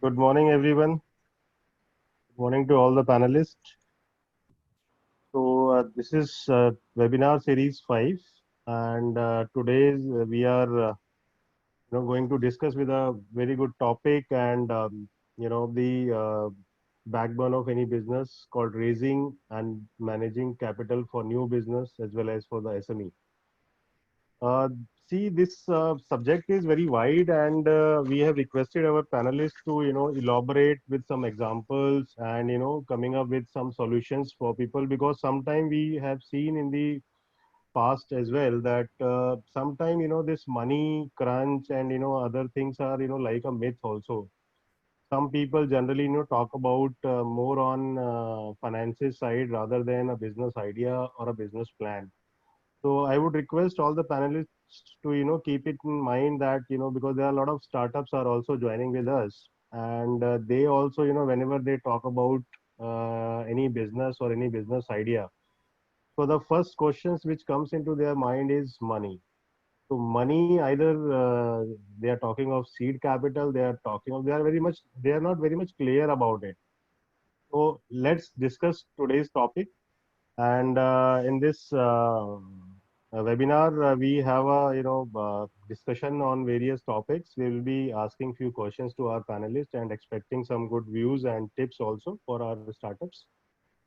Good morning, everyone. Good morning to all the panelists. This is webinar series 5, and today we are going to discuss with a very good topic and the backbone of any business called raising and managing capital for new business as well as for the SME. Uh, See, this subject is very wide, and we have requested our panelists to, elaborate with some examples and, coming up with some solutions for people because sometime we have seen in the past as well that sometime, this money crunch and, other things are, like a myth also. Some people generally, talk about more on finances side rather than a business idea or a business plan. So I would request all the panelists to keep it in mind that because there are a lot of startups are also joining with us, and they also whenever they talk about any business or any business idea, so the first questions which comes into their mind is money. So money either they are talking of seed capital, they are not very much clear about it. So let's discuss today's topic. And in this webinar, we have a discussion on various topics. We will be asking few questions to our panelists and expecting some good views and tips also for our startups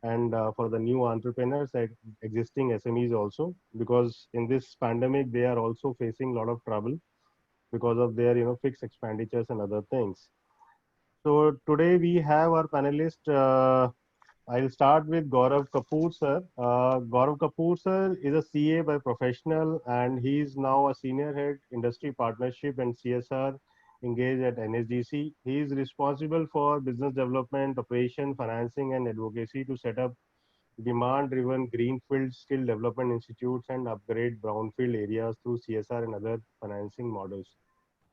and for the new entrepreneurs and existing SMEs also, because in this pandemic they are also facing a lot of trouble because of their fixed expenditures and other things. So today we have our panelist. I'll start with Gaurav Kapoor, sir. Gaurav Kapoor, sir, is a CA by professional, and he is now a senior head industry partnership and CSR engaged at NSDC. He is responsible for business development, operation, financing, and advocacy to set up demand-driven greenfield skill development institutes and upgrade brownfield areas through CSR and other financing models.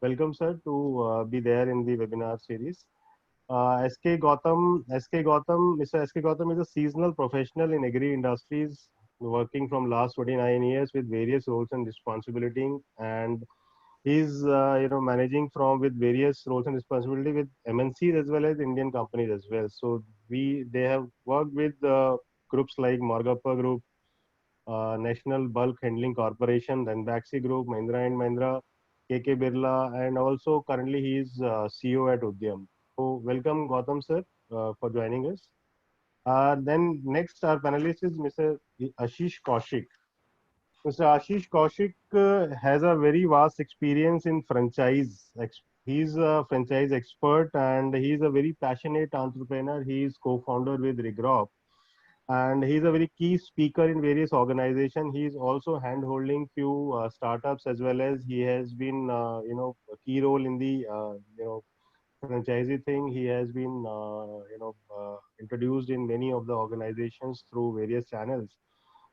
Welcome, sir, to be there in the webinar series. Mr. SK Gautam is a seasonal professional in agri industries, working from last 29 years with various roles and responsibility, and he's managing from with various roles and responsibility with MNCs as well as Indian companies as well. So they have worked with groups like Morgappa Group, National Bulk Handling Corporation, then Baxi Group, Mahindra and Mahindra, KK Birla, and also currently he is CEO at Udyam. So welcome Gautam sir for joining us. Then next our panelist is Mr. Ashish Kaushik. Mr. Ashish Kaushik has a very vast experience in franchise. He's a franchise expert and he's a very passionate entrepreneur. He is co-founder with Regrop and he's a very key speaker in various organizations. He's also hand-holding few startups as well as he has been, a key role in the, franchisee thing. He has been, introduced in many of the organizations through various channels.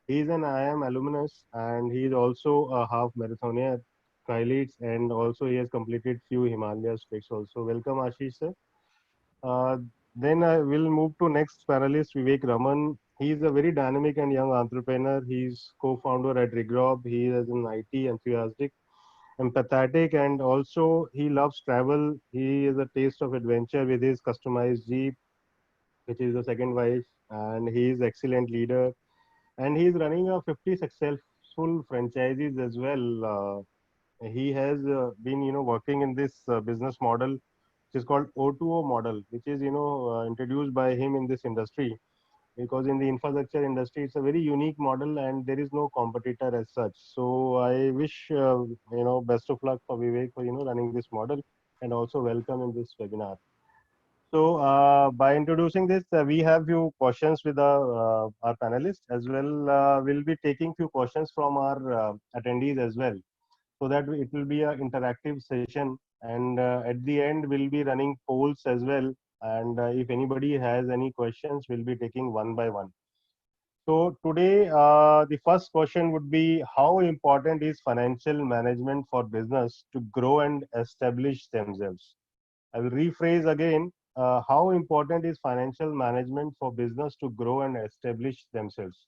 He's an IIM alumnus and he's also a half marathoner, triathletes, and also he has completed few Himalayas treks also. Welcome, Ashish, sir. Uh, then I will move to next panelist, Vivek Raman. He is a very dynamic and young entrepreneur. He's co-founder at Regrob. He is an IT enthusiastic, empathetic, and also he loves travel. He is a taste of adventure with his customized Jeep, which is the second wife, and he is excellent leader. And he is running a 50 successful franchises as well. He has been, working in this business model which is called O2O model, which is introduced by him in this industry because in the infrastructure industry it's a very unique model and there is no competitor as such. So I wish best of luck for Vivek for running this model and also welcome in this webinar. So by introducing this, we have few questions with our panelists as well. We'll be taking few questions from our attendees as well so that it will be an interactive session and at the end we'll be running polls as well, and if anybody has any questions we'll be taking one by one. So today the first question would be, how important is financial management for business to grow and establish themselves? I will rephrase again. How important is financial management for business to grow and establish themselves?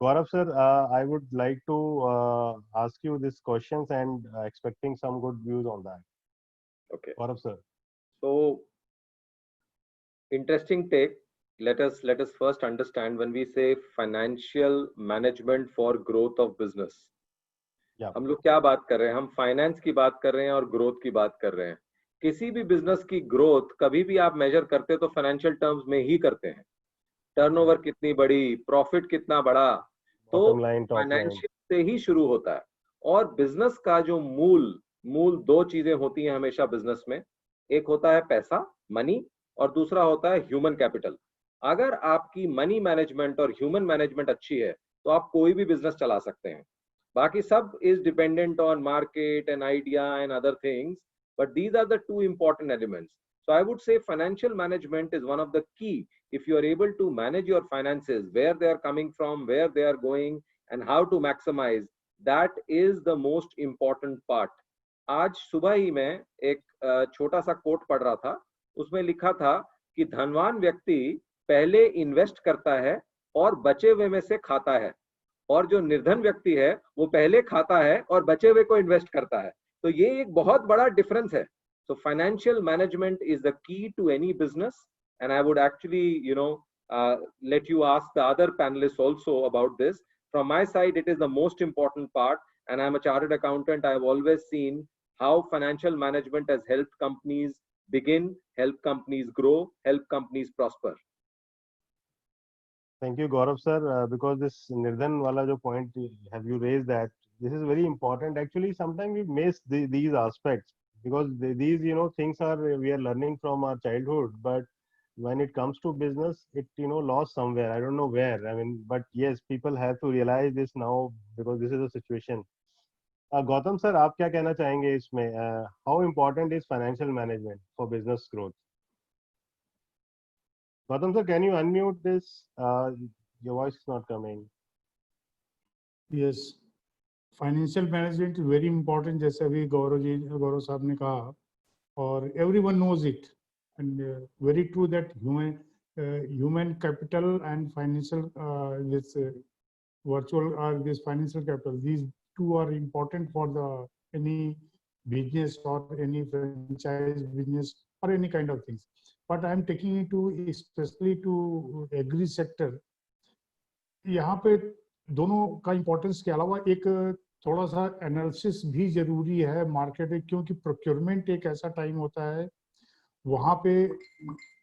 Gaurav sir, I would like to ask you these questions and expecting some good views on that. Okay. Gaurav sir. So Interesting take. Let us first understand when we say financial management for growth of business. Yeah. हम लोग क्या बात कर रहे हैं? हम finance की बात कर रहे हैं और ग्रोथ की बात कर रहे हैं. किसी भी बिजनेस की ग्रोथ कभी भी आप मेजर करते तो फाइनेंशियल टर्म्स में ही करते हैं. टर्नओवर कितनी बड़ी, प्रॉफिट कितना बड़ा, तो Bottom line, top line. Financial से ही शुरू होता है. और बिजनेस का जो मूल दो चीजें होती हैं हमेशा बिजनेस में. एक होता है पैसा, मनी, और दूसरा होता है ह्यूमन कैपिटल. अगर आपकी मनी मैनेजमेंट और ह्यूमन मैनेजमेंट अच्छी है तो आप कोई भी बिजनेस चला सकते हैं. बाकी सब is dependent on market and idea and other things, but these are the two important elements. So I would say financial management is one of the key. If you are able to manage your finances, where they are coming from, where they are going, and how to maximize, that is the most important part. आज सुबह ही मैं एक छोटा सा coat पढ़ रहा था. उसमें लिखा था कि धनवान व्यक्ति पहले इन्वेस्ट करता है और बचे हुए में से खाता है, और जो निर्धन व्यक्ति है वो पहले खाता है और बचे हुए को इन्वेस्ट करता है. तो ये एक बहुत बड़ा डिफरेंस है. So financial management is the key to any business, and I would actually, let you ask the other panelists also about this. From my side, it is the most important part, and I'm a chartered accountant. I have always seen how financial management has helped companies begin, help companies grow, help companies prosper. Thank you, Gaurav sir, because this Nirdhan wala jo point have you raised that this is very important. Actually, sometimes we miss these aspects because these things are we are learning from our childhood, but when it comes to business, it lost somewhere. I don't know where. I mean, but yes, people have to realize this now because this is the situation. Gautam sir, आप क्या कहना चाहेंगे इसमें? How important is financial management for business growth? Gautam sir, can you unmute this? Your voice is not coming. Yes, financial management is very important. जैसे अभी गौरव साहब ने कहा, और everyone knows it, and very true that human capital and financial this virtual or this financial capital, these two are important for the any business or any franchise business or any kind of things. But I'm taking it to especially to agri sector. यहाँ पे दोनों का importance के अलावा एक थोड़ा सा analysis भी जरूरी है मार्केट में, क्योंकि प्रोक्योरमेंट एक ऐसा टाइम होता है वहां पे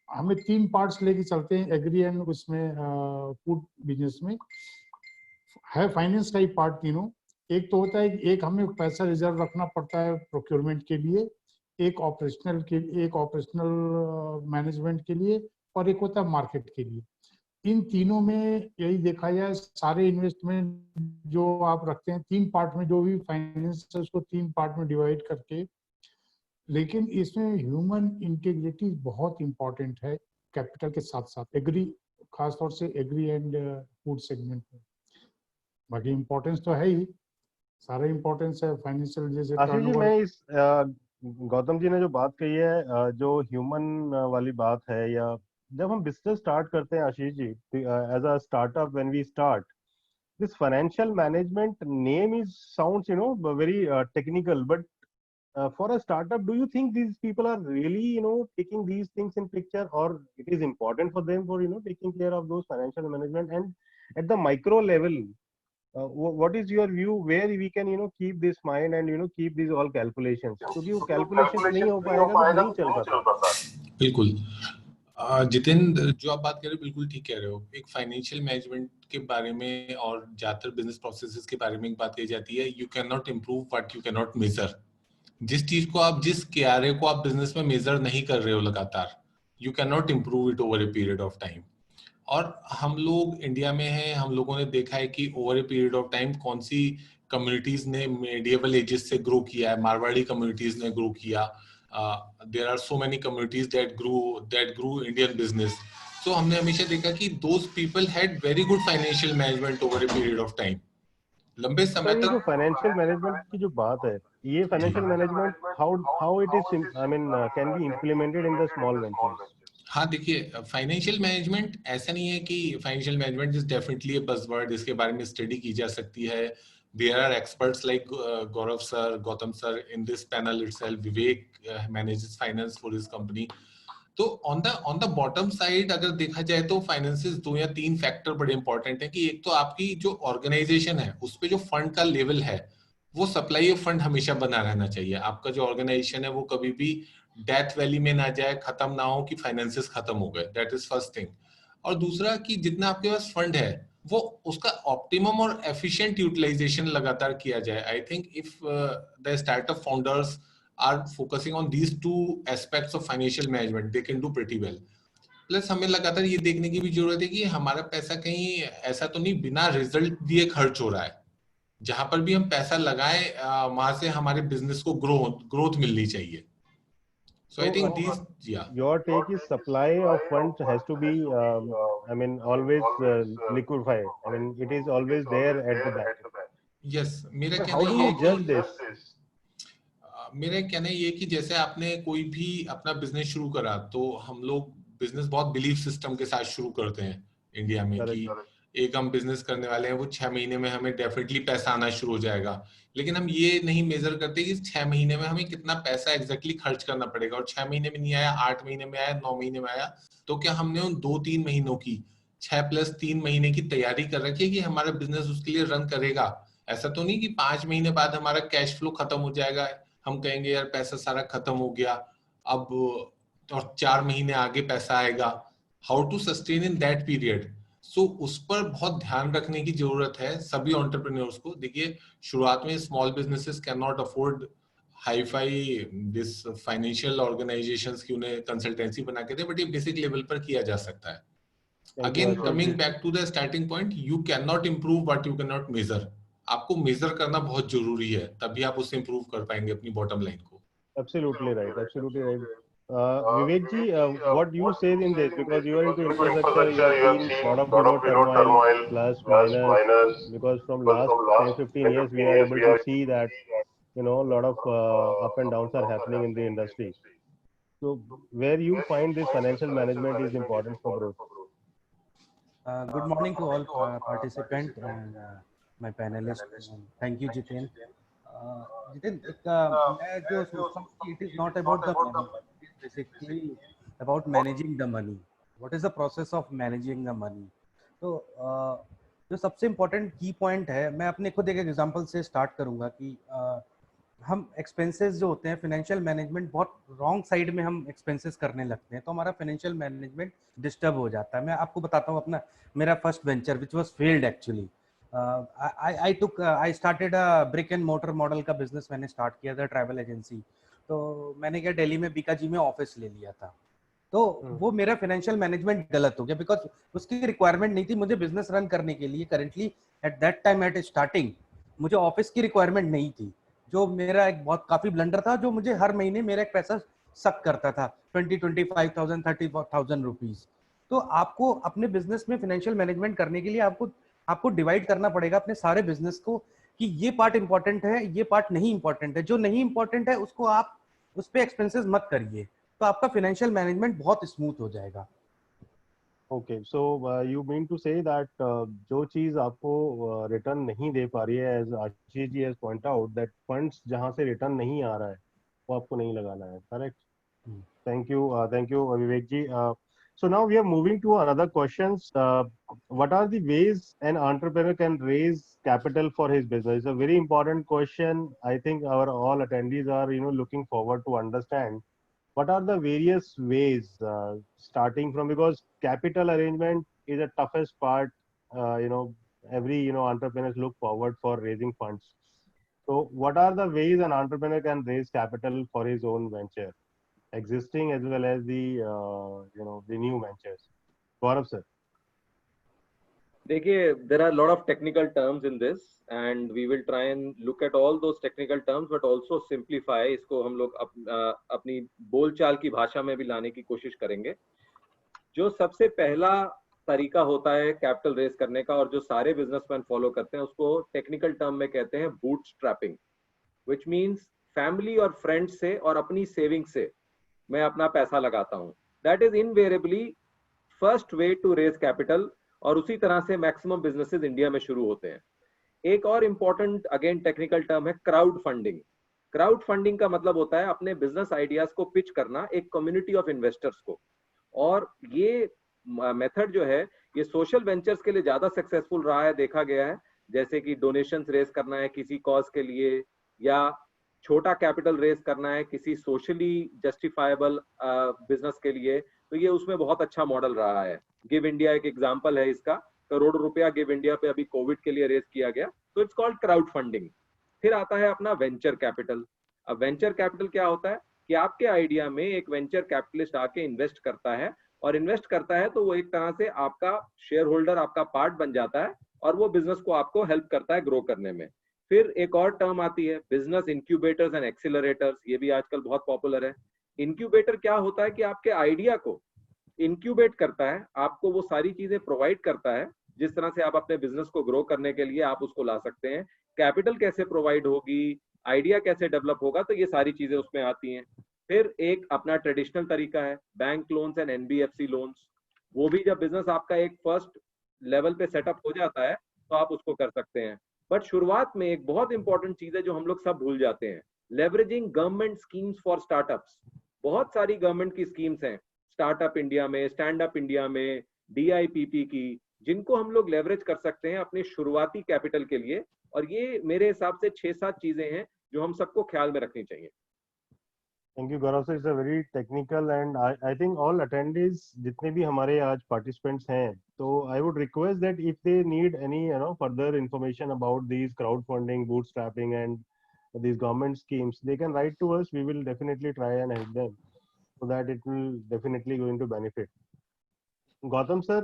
हमें 3 पार्ट्स लेके चलते हैं एग्री एंड उसमें फूड बिजनेस में है. फाइनेंस का ही पार्ट तीनों. एक तो होता है एक हमें पैसा रिजर्व रखना पड़ता है प्रोक्योरमेंट के लिए, एक ऑपरेशनल मैनेजमेंट के लिए, और एक होता है मार्केट के लिए. इन तीनों में यही देखा जाए सारे इन्वेस्टमेंट जो आप रखते हैं 3 पार्ट में, जो भी फाइनेंस है उसको 3 पार्ट में डिवाइड करके. लेकिन इसमें ह्यूमन इंटीग्रिटी बहुत इंपॉर्टेंट है कैपिटल के साथ साथ, एग्री खासतौर से एग्री एंड फूड सेगमेंट में. बाकी इम्पोर्टेंस तो है ही, सारा इम्पोर्टेंस है फाइनेंशियल. जैसे आशीष जी, मैं इस गौतम जी ने जो बात कही है, जो ह्यूमन वाली बात है, या जब हम बिजनेस स्टार्ट करते हैं Ashish ji, as a startup when we start, this financial management name is sounds very technical, but for a startup, do you think these people are really taking these things in picture, or it is important for them for taking care of those financial management? And at the micro level, what is your view where we can keep this mind and keep these all calculations, क्योंकि वो calculations नहीं हो पाएगा तो नहीं चल पाता. बिल्कुल जितेंद्र, जो आप बात कर रहे हो बिल्कुल ठीक कह रहे हो. एक फाइनेंशियल मैनेजमेंट के बारे में और ज्यादातर बिजनेस प्रोसेसेस के बारे में एक बात कही जाती है, you can not improve what you can not measure. जिस चीज को आप, जिस KRA को आप बिजनेस में मेजर नहीं कर रहे हो लगातार, you can not improve it over a period of time. और हम लोग इंडिया में हैं, हम लोगों ने देखा है कि over a period of time कौन सी कम्युनिटीज ने मेडिएवल एजेस से ग्रो किया है. मारवाड़ी कम्युनिटीज ने ग्रो किया. There are so many communities that grew Indian business. So हमने हमेशा देखा कि those people had very good financial management over a period of time. लंबे समय तक. जो फाइनेंशियल मैनेजमेंट की जो बात है, ये financial management how it is, I mean, can be implemented in the small ventures? हाँ देखिए, फाइनेंशियल मैनेजमेंट ऐसा नहीं है कि financial management is definitely a buzzword. इसके बारे में स्टडी की जा सकती है. There are experts like Gaurav sir, Gautam sir in this panel itself. Vivek manages finance for his company. तो ऑन द बॉटम साइड अगर देखा जाए तो फाइनेंसेस 2 या 3 फैक्टर बड़े इंपॉर्टेंट है कि एक तो आपकी जो ऑर्गेनाइजेशन है उस पे जो फंड का लेवल है वो सप्लाई ऑफ फंड हमेशा बना रहना चाहिए। आपका जो ऑर्गेनाइजेशन है वो कभी भी डेथ वैली में ना जाए, खत्म ना हो कि फाइनेंसेस खत्म हो गए, दैट इज फर्स्ट थिंग। और दूसरा कि जितना आपके पास फंड है वो उसका ऑप्टिमम और एफिशिएंट यूटिलाइजेशन लगातार किया जाए। I think if the startup founders are focusing on these two aspects of financial management, they can do pretty well. Plus हमें लगातार ये देखने की भी जरूरत है कि हमारा पैसा कहीं ऐसा तो नहीं बिना रिजल्ट दिए खर्च हो रहा है। जहां पर भी हम पैसा लगाएं वहां से हमारे बिजनेस को ग्रोथ मिलनी चाहिए। So I think these, yeah. Your take is supply of funds has to be, I mean, always liquefied. I mean, it is always there at the bank. Yes, मेरा But how कहना do ये you है judge कि this? मेरा कहना ये है कि जैसे आपने कोई भी अपना बिजनेस शुरू करा तो हम लोग बिजनेस बहुत बिलीफ सिस्टम के साथ शुरू करते हैं इंडिया में कि एक हम बिजनेस करने वाले हैं वो 6 महीने में हमें डेफिनेटली पैसा आना शुरू हो जाएगा। लेकिन हम ये नहीं मेजर करते कि 6 महीने में हमें कितना पैसा एग्जैक्टली खर्च करना पड़ेगा, और 6 महीने में नहीं आया, 8 महीने में आया, 9 महीने में आया, तो क्या हमने उन 2-3 महीनों की 6+3 महीने की तैयारी कर रखी है कि हमारा बिजनेस उसके लिए रन करेगा। ऐसा तो नहीं कि 5 महीने बाद हमारा कैश फ्लो खत्म हो जाएगा, हम कहेंगे यार पैसा सारा खत्म हो गया अब और 4 महीने आगे पैसा आएगा। How to sustain in that period, so उस पर बहुत ध्यान रखने की जरूरत है सभी एंटरप्रेन्योर्स को। देखिए शुरुआत में small businesses can not afford hifi this financial organisations की उन्हें कंसल्टेंसी बना के दे, बट ये बेसिक लेवल पर किया जा सकता है। Again coming back to the starting point, you can not improve what you can not measure. आपको मेजर करना बहुत जरूरी है, तभी आप उससे इम्प्रूव कर पाएंगे अपनी बॉटम लाइन को। Absolutely right. Absolutely right. Vivek ji, what you say in this, because you are into infrastructure, you have seen lot of turmoil, plus minus, because from last 10-15 years we are able to see that a lot of up and downs are happening in the industry. So where you find this financial management is important for growth? Good morning to all participants and my panelists. Thank you, Jitin. Jitin, मैं जो सोचता हूँ कि it is not about the money, it is basically about managing the money. What is the process of managing the money? तो जो सबसे important key point है, मैं अपने खुद एक एग्जांपल से स्टार्ट करूँगा कि हम एक्सपेंसेस जो होते हैं, फाइनेंशियल मैनेजमेंट बहुत रॉन्ग साइड में हम एक्सपेंसेस करने लगते हैं तो हमारा फाइनेंशियल मैनेजमेंट डिस्टर्ब हो जाता है। मैं आपको बताता हूँ अपना मेरा first venture which was failed actually. I started a brick and motor model का बिजनेस मैंने स्टार्ट किया था, ट्रैवल एजेंसी। तो मैंने क्या दिल्ली में बीकाजी में ऑफिस ले लिया था, तो वो मेरा फाइनेंशियल मैनेजमेंट गलत हो गया बिकॉज उसकी रिक्वायरमेंट नहीं थी मुझे बिजनेस रन करने के लिए। Currently at that time at starting मुझे ऑफिस की रिक्वायरमेंट नहीं थी, जो मेरा एक बहुत काफी ब्लंडर था, जो मुझे हर महीने मेरा एक पैसा सक करता था 20-25,000 30,000 रुपीज। तो आपको अपने बिजनेस में फाइनेंशियल मैनेजमेंट करने के लिए आपको डिवाइड करना पड़ेगा अपने सारे बिजनेस को कि ये पार्ट इंपॉर्टेंट है, ये पार्ट नहीं इंपॉर्टेंट है। जो नहीं इंपॉर्टेंट है उसको आप उस पर एक्सपेंसेस मत करिए, तो आपका फाइनेंशियल मैनेजमेंट बहुत स्मूथ हो जाएगा। Okay, so you mean to say that जो चीज आपको रिटर्न नहीं दे पा रही है, as Ashish ji has point out that funds जहां से रिटर्न नहीं आ रहा है वो आपको नहीं लगाना है, correct? Thank you, Vivek ji. So now we are moving to another questions. What are the ways an entrepreneur can raise capital for his business? It's a very important question. I think our all attendees are looking forward to understand. What are the various ways starting from, because capital arrangement is the toughest part, every entrepreneurs look forward for raising funds. So what are the ways an entrepreneur can raise capital for his own venture, existing as well as the the new ventures? Gaurav sir. देखिए, there are a lot of technical terms in this and we will try and look at all those technical terms but also simplify इसको। हम लोग अपनी बोलचाल की भाषा में भी लाने की कोशिश करेंगे। जो सबसे पहला तरीका होता है कैपिटल रेज करने का और जो सारे बिजनेसमैन फॉलो करते हैं उसको टेक्निकल टर्म में कहते हैं बूटस्ट्रैपिंग, which means फैमिली और फ्रेंड्स से और अपनी सेविंग से मैं अपना पैसा लगाता हूँ। That is invariably first way to raise capital और उसी तरह से मैक्सिमम बिजनेसेस इंडिया में शुरू होते हैं। एक और इम्पोर्टेंट अगेन टेक्निकल टर्म है क्राउड फंडिंग। क्राउड फंडिंग का मतलब होता है अपने बिजनेस आइडियाज को पिच करना एक कम्युनिटी ऑफ इन्वेस्टर्स को। और ये मेथड जो है ये सोशल वेंचर्स के लिए ज्यादा सक्सेसफुल रहा है, देखा गया है। जैसे कि डोनेशंस रेज करना है किसी कॉज के लिए, या छोटा कैपिटल रेज करना है किसी सोशली जस्टिफाइबल बिजनेस के लिए, तो ये उसमें बहुत अच्छा मॉडल रहा है। गिव इंडिया एक एग्जांपल है इसका, करोड़ों रुपया गिव इंडिया पे अभी कोविड के लिए रेज किया गया, तो इट्स कॉल्ड क्राउड फंडिंग। फिर आता है अपना वेंचर कैपिटल। अब वेंचर कैपिटल क्या होता है कि आपके आइडिया में एक वेंचर कैपिटलिस्ट आके इन्वेस्ट करता है, और इन्वेस्ट करता है तो वो एक तरह से आपका शेयर होल्डर, आपका पार्ट बन जाता है, और वो बिजनेस को आपको हेल्प करता है ग्रो करने में। फिर एक और टर्म आती है बिजनेस इंक्यूबेटर्स एंड एक्सीलरेटर्स, ये भी आजकल बहुत पॉपुलर है। इंक्यूबेटर क्या होता है कि आपके आइडिया को इंक्यूबेट करता है, आपको वो सारी चीजें प्रोवाइड करता है जिस तरह से आप अपने बिजनेस को ग्रो करने के लिए आप उसको ला सकते हैं। कैपिटल कैसे प्रोवाइड होगी, आइडिया कैसे डेवलप होगा, तो ये सारी चीजें उसमें आती हैं। फिर एक अपना ट्रेडिशनल तरीका है bank loans and NBFC loans. वो भी जब बिजनेस आपका एक फर्स्ट लेवल पे सेटअप हो जाता है तो आप उसको कर सकते हैं। बट शुरुआत में एक बहुत इंपॉर्टेंट चीज है जो हम लोग सब भूल जाते हैं, leveraging government schemes for startups. बहुत सारी गवर्नमेंट की स्कीम्स हैं स्टार्टअप इंडिया में, स्टैंड अप इंडिया में, डीआईपीपी की, जिनको हम लोग लेवरेज कर सकते हैं अपने शुरुआती कैपिटल के लिए। और ये मेरे हिसाब से 6-7 चीजें हैं जो हम सबको ख्याल में रखनी चाहिए। Thank you, Gaurav sir. It's a very technical and I think all attendees जितने भी हमारे आज participants हैं, तो I would request that if they need any further information about these crowdfunding, bootstrapping and these government schemes, they can write to us. We will definitely try and help them so that it will definitely going to benefit. Gautam sir,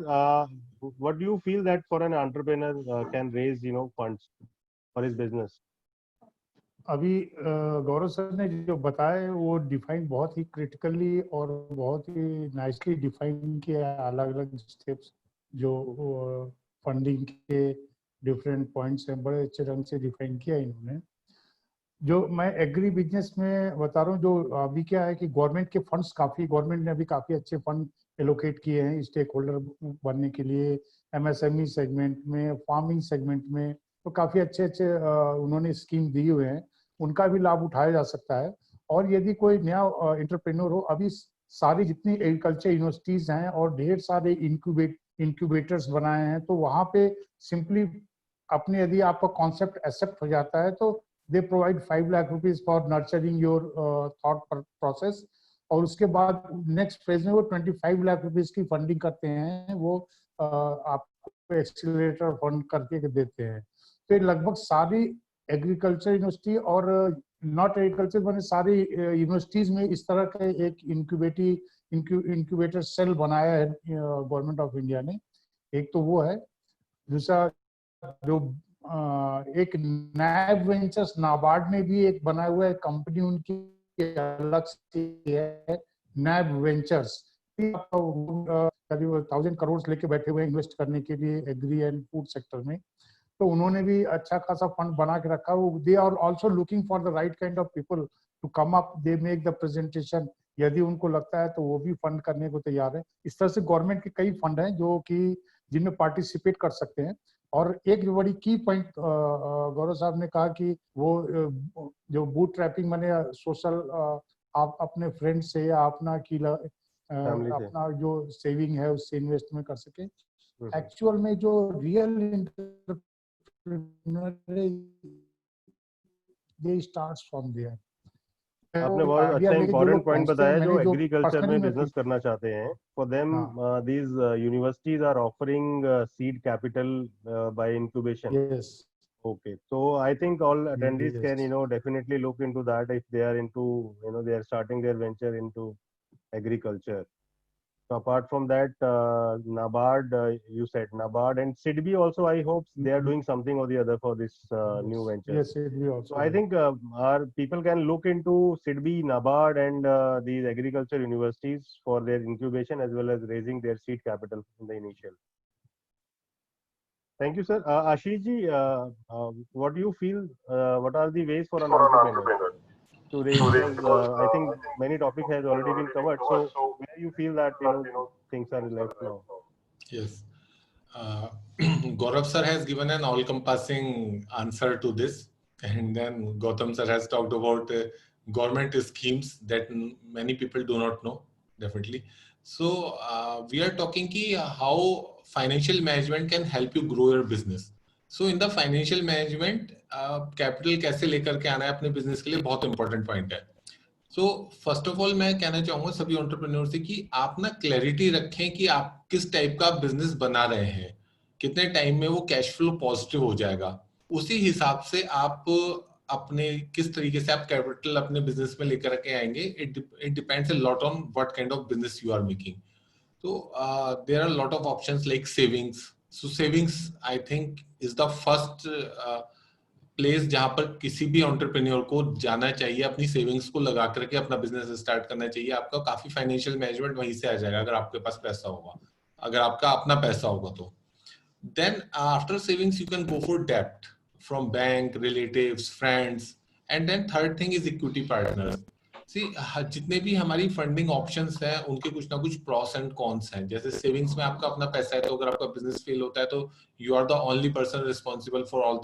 what do you feel that for an entrepreneur can raise funds for his business? अभी गौरव sir ने जो बताया वो define बहुत ही critically और बहुत ही nicely define किया, अलग अलग स्टेप्स जो फंडिंग के डिफरेंट पॉइंट्स हैं, बड़े अच्छे ढंग से डिफाइन किया इन्होंने। जो मैं एग्री बिजनेस में बता रहा हूँ, जो अभी क्या है कि गवर्नमेंट के फंड्स गवर्नमेंट ने अभी काफी अच्छे फंड एलोकेट किए हैं स्टेक होल्डर बनने के लिए, एमएसएमई सेगमेंट में, फार्मिंग सेगमेंट में, तो काफी अच्छे अच्छे उन्होंने स्कीम दिए हुए हैं, उनका भी लाभ उठाया जा सकता है। और यदि कोई नया एंटरप्रेन्योर हो, अभी सारी जितनी एग्रीकल्चर यूनिवर्सिटीज हैं और ढेर सारे इंक्यूबेटर्स बनाए हैं, तो वहाँ पे सिंपली अपने यदि आपका कॉन्सेप्ट एक्सेप्ट हो जाता है तो they provide 5 lakh rupees for nurturing your thought process, और उसके बाद नेक्स्ट फेज में वो 25 लाख रुपीज की फंडिंग करते हैं, वो आपको एक्सीलरेटर फंड करके देते हैं। तो ये लगभग सारी एग्रीकल्चर यूनिवर्सिटी और नॉट एग्रीकल्चर बने सारी यूनिवर्सिटीज में इस तरह का एक इंक्यूबेटर सेल बनाया है गवर्नमेंट ऑफ इंडिया ने। एक तो वो है, दूसरा जो एक नैब वेंचर्स नाबार्ड ने भी एक बनाया हुआ है कंपनी, उनकी अलग से है नैब वेंचर्स, करीब 1000 करोड़ लेके बैठे हुए हैं इन्वेस्ट करने के लिए एग्री एंड फूड सेक्टर में। तो उन्होंने भी अच्छा खासा फंड बना के रखा। They are also looking for the right kind of people to come up, they make the presentation, यदि उनको लगता है तो वो भी फंड करने को तैयार है। इस तरह से गवर्नमेंट के कई फंड हैं जो कि जिनमें पार्टिसिपेट कर सकते हैं। और एक बड़ी की पॉइंट गौरव साहब ने कहा कि वो जो बूट ट्रैपिंग माने सोशल, आप अपने फ्रेंड से या अपना अपना जो सेविंग है उससे इन्वेस्टमेंट कर सके। एक्चुअल में जो real they starts from there. आपने बहुत अच्छा इंपॉर्टेंट पॉइंट बताया, जो एग्रीकल्चर में बिजनेस करना चाहते हैं, for them these universities are offering seed capital by incubation. Yes, okay, so I think all attendees can definitely look into that if they are into they are starting their venture into agriculture. So apart from that, NABARD, you said NABARD and SIDBI also, I hope they are doing something or the other for this new venture. Yes, SIDBI also. So I think our people can look into SIDBI, NABARD and these agriculture universities for their incubation as well as raising their seed capital in the initial. Thank you, sir. Ashish ji, what do you feel, what are the ways for an entrepreneur to raise? I think many topics has already been covered. So where you feel that things are left now? Yes, Gaurav sir has given an all-encompassing answer to this, and then Gautam sir has talked about government schemes that many people do not know, definitely. So we are talking ki how financial management can help you grow your business. So in the financial management, capital कैसे लेकर के आना है अपने business के लिए बहुत important point है. So first of all मैं कहना चाहूँगा सभी entrepreneur से कि आप ना clarity रखें कि आप किस type का business बना रहे हैं, कितने time में वो cash flow positive हो जाएगा, उसी हिसाब से आप अपने किस तरीके से आप कैपिटल अपने बिजनेस में लेकर के आएंगे. It depends a lot on what kind of business you are making. So there are a lot of options like savings. So savings I think is the first place जहां पर किसी भी entrepreneur को जाना चाहिए, अपनी सेविंग्स को लगा करके अपना बिजनेस स्टार्ट करना चाहिए. आपका काफी फाइनेंशियल मैनेजमेंट वहीं से आ जाएगा अगर आपके पास पैसा होगा, अगर आपका अपना पैसा होगा तो. Then after savings you can go for debt from bank, relatives, friends, and then third thing is equity partners. See, जितने भी हमारी फंडिंग ऑप्शंस हैं उनके कुछ ना कुछ प्रॉस एंड कॉन्स हैं. जैसे सेविंग्स में आपका अपना पैसा है तो अगर आपका बिजनेस फेल होता है तो you are the only person responsible for all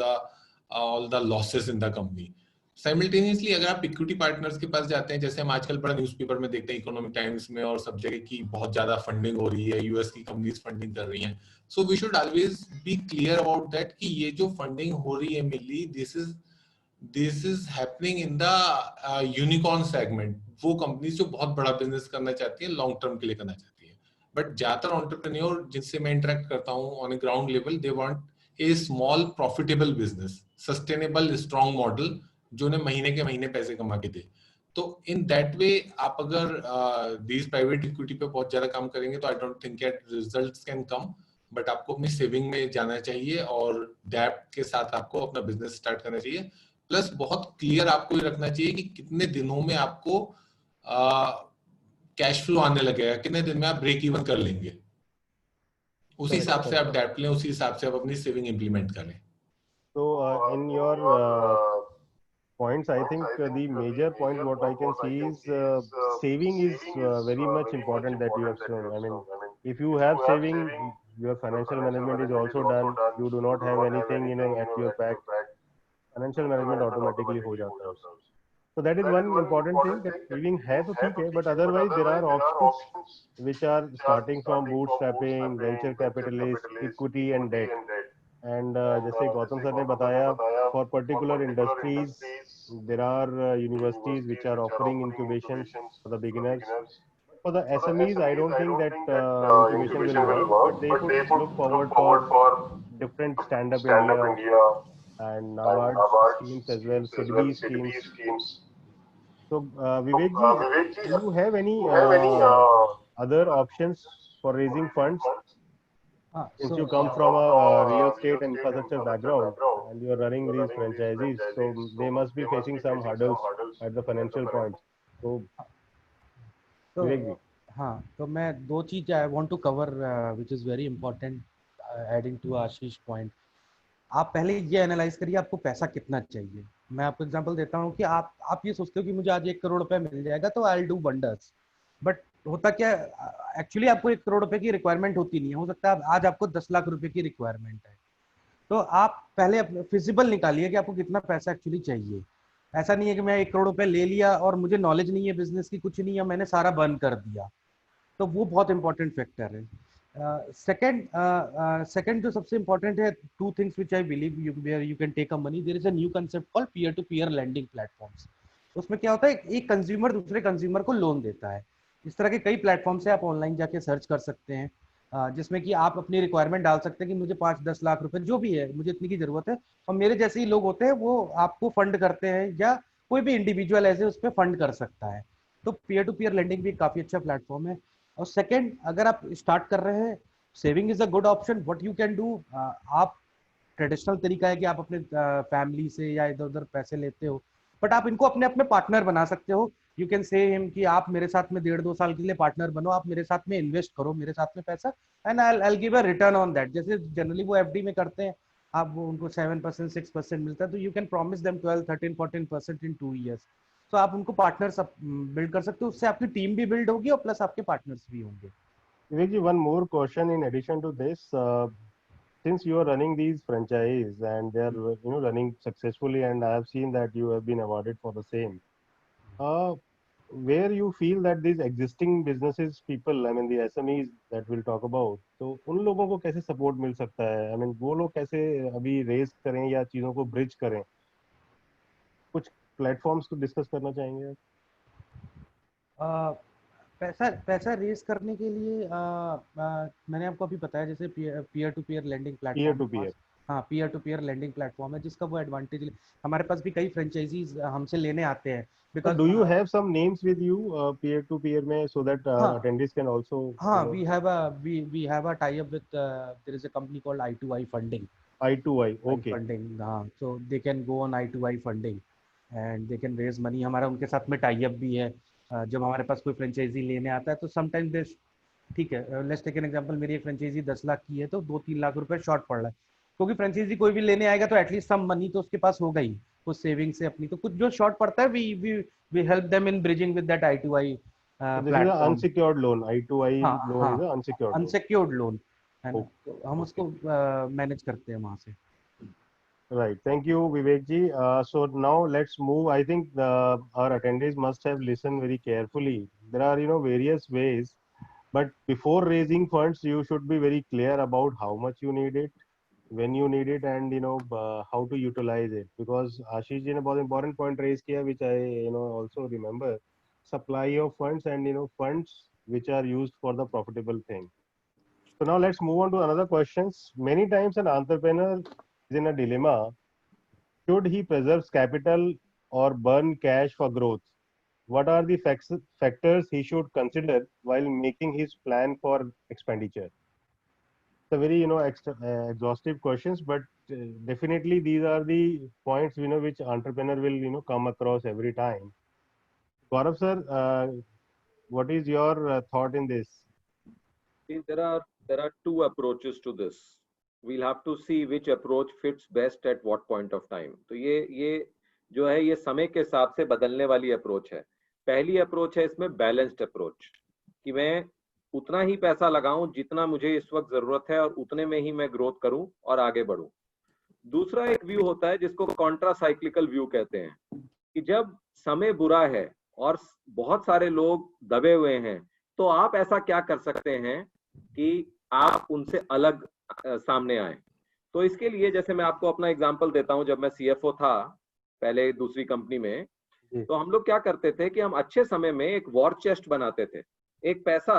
the losses in the company. Simultaneously अगर आप इक्विटी पार्टनर्स के पास जाते हैं, जैसे हम आजकल बड़ा न्यूज़पेपर में देखते हैं, इकोनॉमिक टाइम्स में और सब जगह की बहुत ज्यादा फंडिंग हो रही है, यूएस की कंपनीज फंडिंग कर रही हैं. So we should always be clear about that कि ये जो फंडिंग हो रही है मिली, this is happening in the unicorn segment. वो कंपनीज जो बहुत बड़ा बिजनेस करना चाहती है, लॉन्ग टर्म के लिए करना चाहती है. बट ज्यादातर एंटरप्रेन्योर जिनसे मैं इंटरेक्ट करता हूँ on A ground level, they want a small profitable business, sustainable strong model जो ने महीने के महीने पैसे कमा के दे. तो इन दैट वे आप अगर दीज प्राइवेट इक्विटी पे बहुत ज्यादा काम करेंगे तो I don't think that results can come. But आपको अपनी सेविंग में जाना चाहिए और डेब्ट के साथ आपको अपना बिजनेस स्टार्ट करना चाहिए. प्लस बहुत क्लियर आपको ये रखना चाहिए कि कितने दिनों में आपको कैश फ्लो आने लगेगा, कितने दिन में आप ब्रेक इवन कर लेंगे. उसी हिसाब से आप डेब्ट लें, उसी हिसाब से आप अपनी सेविंग इंप्लीमेंट करें. So in your points, I think the major point what I can see is saving is very much important that you have shown. I mean, if you have saving, your financial management is also done. You do not have anything, at your back. Financial management automatically हो जाता है उससे. So that is one important thing, that saving है तो ठीक है, but otherwise there are options which are starting from bootstrapping, venture capitalist, equity and debt. And जैसे Gautam sir ने बताया, for particular industries there are universities which are offering incubations for the beginners. For the SMEs, I don't think that incubation will work, but they should look forward for different Stand Up India and NABARD schemes as well, SIDBI schemes. So Vivek ji, do you have any other options for raising funds? Since you come from a real estate and infrastructure background and you are running these franchisees, so they must be facing some hurdles at the financial point. So, Vivek ji. हाँ, तो मैं दो चीज I want to cover which is very important adding to Ashish point. आप पहले ये analyse करिए आपको पैसा कितना चाहिए. मैं आपको एग्जांपल देता हूँ कि आप ये सोचते हो कि मुझे आज 1 करोड़ रुपए मिल जाएगा तो I will do wonders. But होता क्या, एक्चुअली आपको 1 करोड़ रुपए की रिक्वायरमेंट होती नहीं है. हो सकता है आज आपको 10 लाख रुपए की रिक्वायरमेंट है. तो आप पहले अपने फिजिबल निकालिए कि आपको कितना पैसा एक्चुअली चाहिए. ऐसा नहीं है कि मैं 1 करोड़ रुपए ले लिया और मुझे नॉलेज नहीं है बिजनेस की, कुछ नहीं है, मैंने सारा बर्न कर दिया. तो वो बहुत इंपॉर्टेंट फैक्टर है. सेकंड जो सबसे इंपॉर्टेंट है, 2 things which I believe where you can take a money. There is a new concept called peer to peer lending platforms. उसमें क्या होता है, एक कंज्यूमर दूसरे कंज्यूमर को लोन देता है. इस तरह के कई प्लेटफॉर्म से आप ऑनलाइन जाके सर्च कर सकते हैं, जिसमें कि आप अपनी रिक्वायरमेंट डाल सकते हैं कि मुझे 5-10 लाख रुपए जो भी है, मुझे इतनी की जरूरत है. और मेरे जैसे ही लोग होते हैं वो आपको फंड करते हैं, या कोई भी इंडिविजुअल ऐसे उस पर फंड कर सकता है. तो पीयर टू पीयर लैंडिंग भी काफी अच्छा प्लेटफॉर्म है. और सेकंड, अगर आप स्टार्ट कर रहे हैं, saving is a good option. What you can do, आप ट्रेडिशनल तरीका है कि आप अपने फैमिली से या इधर उधर पैसे लेते हो, बट आप इनको अपने अपने पार्टनर बना सकते हो. यू कैन से हिम कि आप मेरे साथ में 1.5-2 साल के लिए पार्टनर बनो, आप मेरे साथ में इन्वेस्ट करो, मेरे साथ में पैसा, and I give a return on that. जैसे जनरली वो एफडी में करते हैं, आप वो उनको 7% 6% मिलता है, तो you can promise them 12-13-14% in 2 years. तो आप उनको पार्टनर्स बिल्ड कर सकते हो, उससे आपकी टीम भी बिल्ड होगी और प्लस आपके पार्टनर्स भी होंगे. Vivek ji, one more question in addition to this. Since you are running these franchise and they are running successfully, and I have seen that you have been awarded for the same. where you feel that these existing businesses people, I mean the SMEs that we'll talk about, तो उन लोगों को कैसे support मिल सकता है? I mean वो लोग कैसे अभी रेस करें या चीजों को ब्रिज करें? कुछ प्लेटफॉर्म्स को डिस्कस करना चाहेंगे आप? पैसा रेस करने के लिए मैंने आपको अभी बताया जैसे peer to peer landing peer to platform. Peer, हाँ, peer to peer landing platform है जिसका वो एडवांटेज हमारे पास भी कई फ्रेंचाइजीज हमसे लेने आते हैं so because do you have some names with you peer to peer में, so that हाँ attendees can also हाँ we have a tie up with there is a company called I2I funding. I2I, okay. funding, हाँ, so they can go on I2I funding and they can raise money। हमारा उनके साथ में tie up भी है। जब हमारे पास कोई फ्रेंचाइजी लेने आता है तो समटाइम दे, ठीक है, लेट्स टेक एन एग्जांपल, मेरी एक फ्रेंचाइजी 10 लाख की है तो 2-3 लाख रुपए शॉर्ट पड़ रहा है, क्योंकि फ्रेंचाइजी कोई भी लेने आएगा तो एटलीस्ट सम मनी तो उसके पास होगा ही, कुछ सेविंग से अपनी, तो कुछ जो शॉर्ट पड़ता है we help them in bridging with that I2I So this is an platform. unsecured loan. I2I हाँ loan हाँ, is an unsecured loan. Unsecured loan है ना, Okay. तो हम उसको मैनेज करते हैं वहाँ से। Right. Thank you, Vivek ji. So now let's move. I think our attendees must have listened very carefully. There are, various ways, but before raising funds, you should be very clear about how much you need it, when you need it, and how to utilize it. Because Ashish ji ने बहुत important point raise किया, which I also remember, supply of funds and funds which are used for the profitable thing. So now let's move on to another questions. Many times an entrepreneur is in a dilemma. Should he preserve capital or burn cash for growth? What are the factors he should consider while making his plan for expenditure? It's a very exhaustive questions, but definitely these are the points which entrepreneur will come across every time. Gaurav sir, what is your thought in this? See, there are two approaches to this. We'll have to see which approach fits best at what point of time. तो ये जो है ये समय के हिसाब से बदलने वाली अप्रोच है। पहली अप्रोच है इसमें बैलेंस्ड अप्रोच, कि मैं उतना ही पैसा लगाऊं जितना मुझे इस वक्त जरूरत है और उतने में ही मैं ग्रोथ करूं और आगे बढ़ूं। दूसरा एक व्यू होता है जिसको कॉन्ट्रा साइक्लिकल व्यू कहते हैं, कि जब समय बुरा है और बहुत सारे लोग दबे हुए हैं तो आप ऐसा क्या कर सकते हैं कि आप उनसे अलग सामने आए। तो इसके लिए जैसे मैं आपको अपना एग्जांपल देता हूं, जब मैं CFO था पहले दूसरी कंपनी में, तो हम लोग क्या करते थे कि हम अच्छे समय में एक वॉर चेस्ट बनाते थे, एक पैसा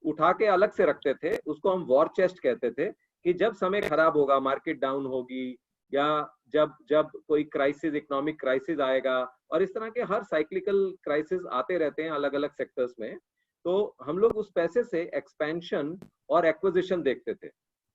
उठा के अलग से रखते थे, उसको हम वॉर चेस्ट कहते थे, कि जब समय खराब होगा, मार्केट डाउन होगी, या जब कोई क्राइसिस, इकोनॉमिक क्राइसिस आएगा, और इस तरह के हर साइक्लिकल क्राइसिस आते रहते हैं अलग अलग सेक्टर्स में, तो हम लोग उस पैसे से एक्सपेंशन और एक्विजिशन देखते थे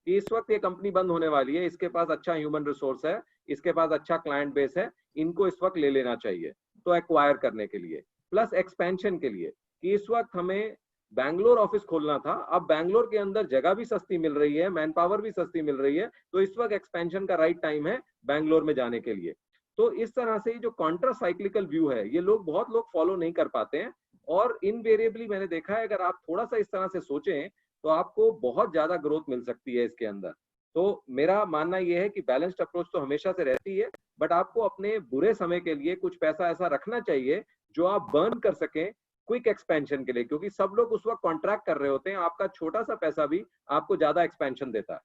कि इस वक्त ये कंपनी बंद होने वाली है, इसके पास अच्छा ह्यूमन रिसोर्स है, इसके पास अच्छा क्लाइंट बेस है, इनको इस वक्त ले लेना चाहिए, तो एक्वायर करने के लिए, प्लस एक्सपेंशन के लिए, कि इस वक्त हमें बैंगलोर ऑफिस खोलना था, अब बैंगलोर के अंदर जगह भी सस्ती मिल रही है, मैन पावर भी सस्ती मिल रही है, तो इस वक्त एक्सपेंशन का राइट टाइम है बैंगलोर में जाने के लिए। तो इस तरह से जो कॉन्ट्रा साइक्लिकल व्यू है, ये बहुत लोग फॉलो नहीं कर पाते हैं, और इनवेरिएबली मैंने देखा है अगर आप थोड़ा सा इस तरह से सोचें तो आपको बहुत ज्यादा ग्रोथ मिल सकती है इसके अंदर। तो मेरा मानना यह है कि बैलेंस्ड अप्रोच तो हमेशा से रहती है, बट आपको अपने बुरे समय के लिए कुछ पैसा ऐसा रखना चाहिए जो आप बर्न कर सकें क्विक एक्सपेंशन के लिए, क्योंकि सब लोग उस वक्त कॉन्ट्रैक्ट कर रहे होते हैं, आपका छोटा सा पैसा भी आपको ज्यादा एक्सपेंशन देता है।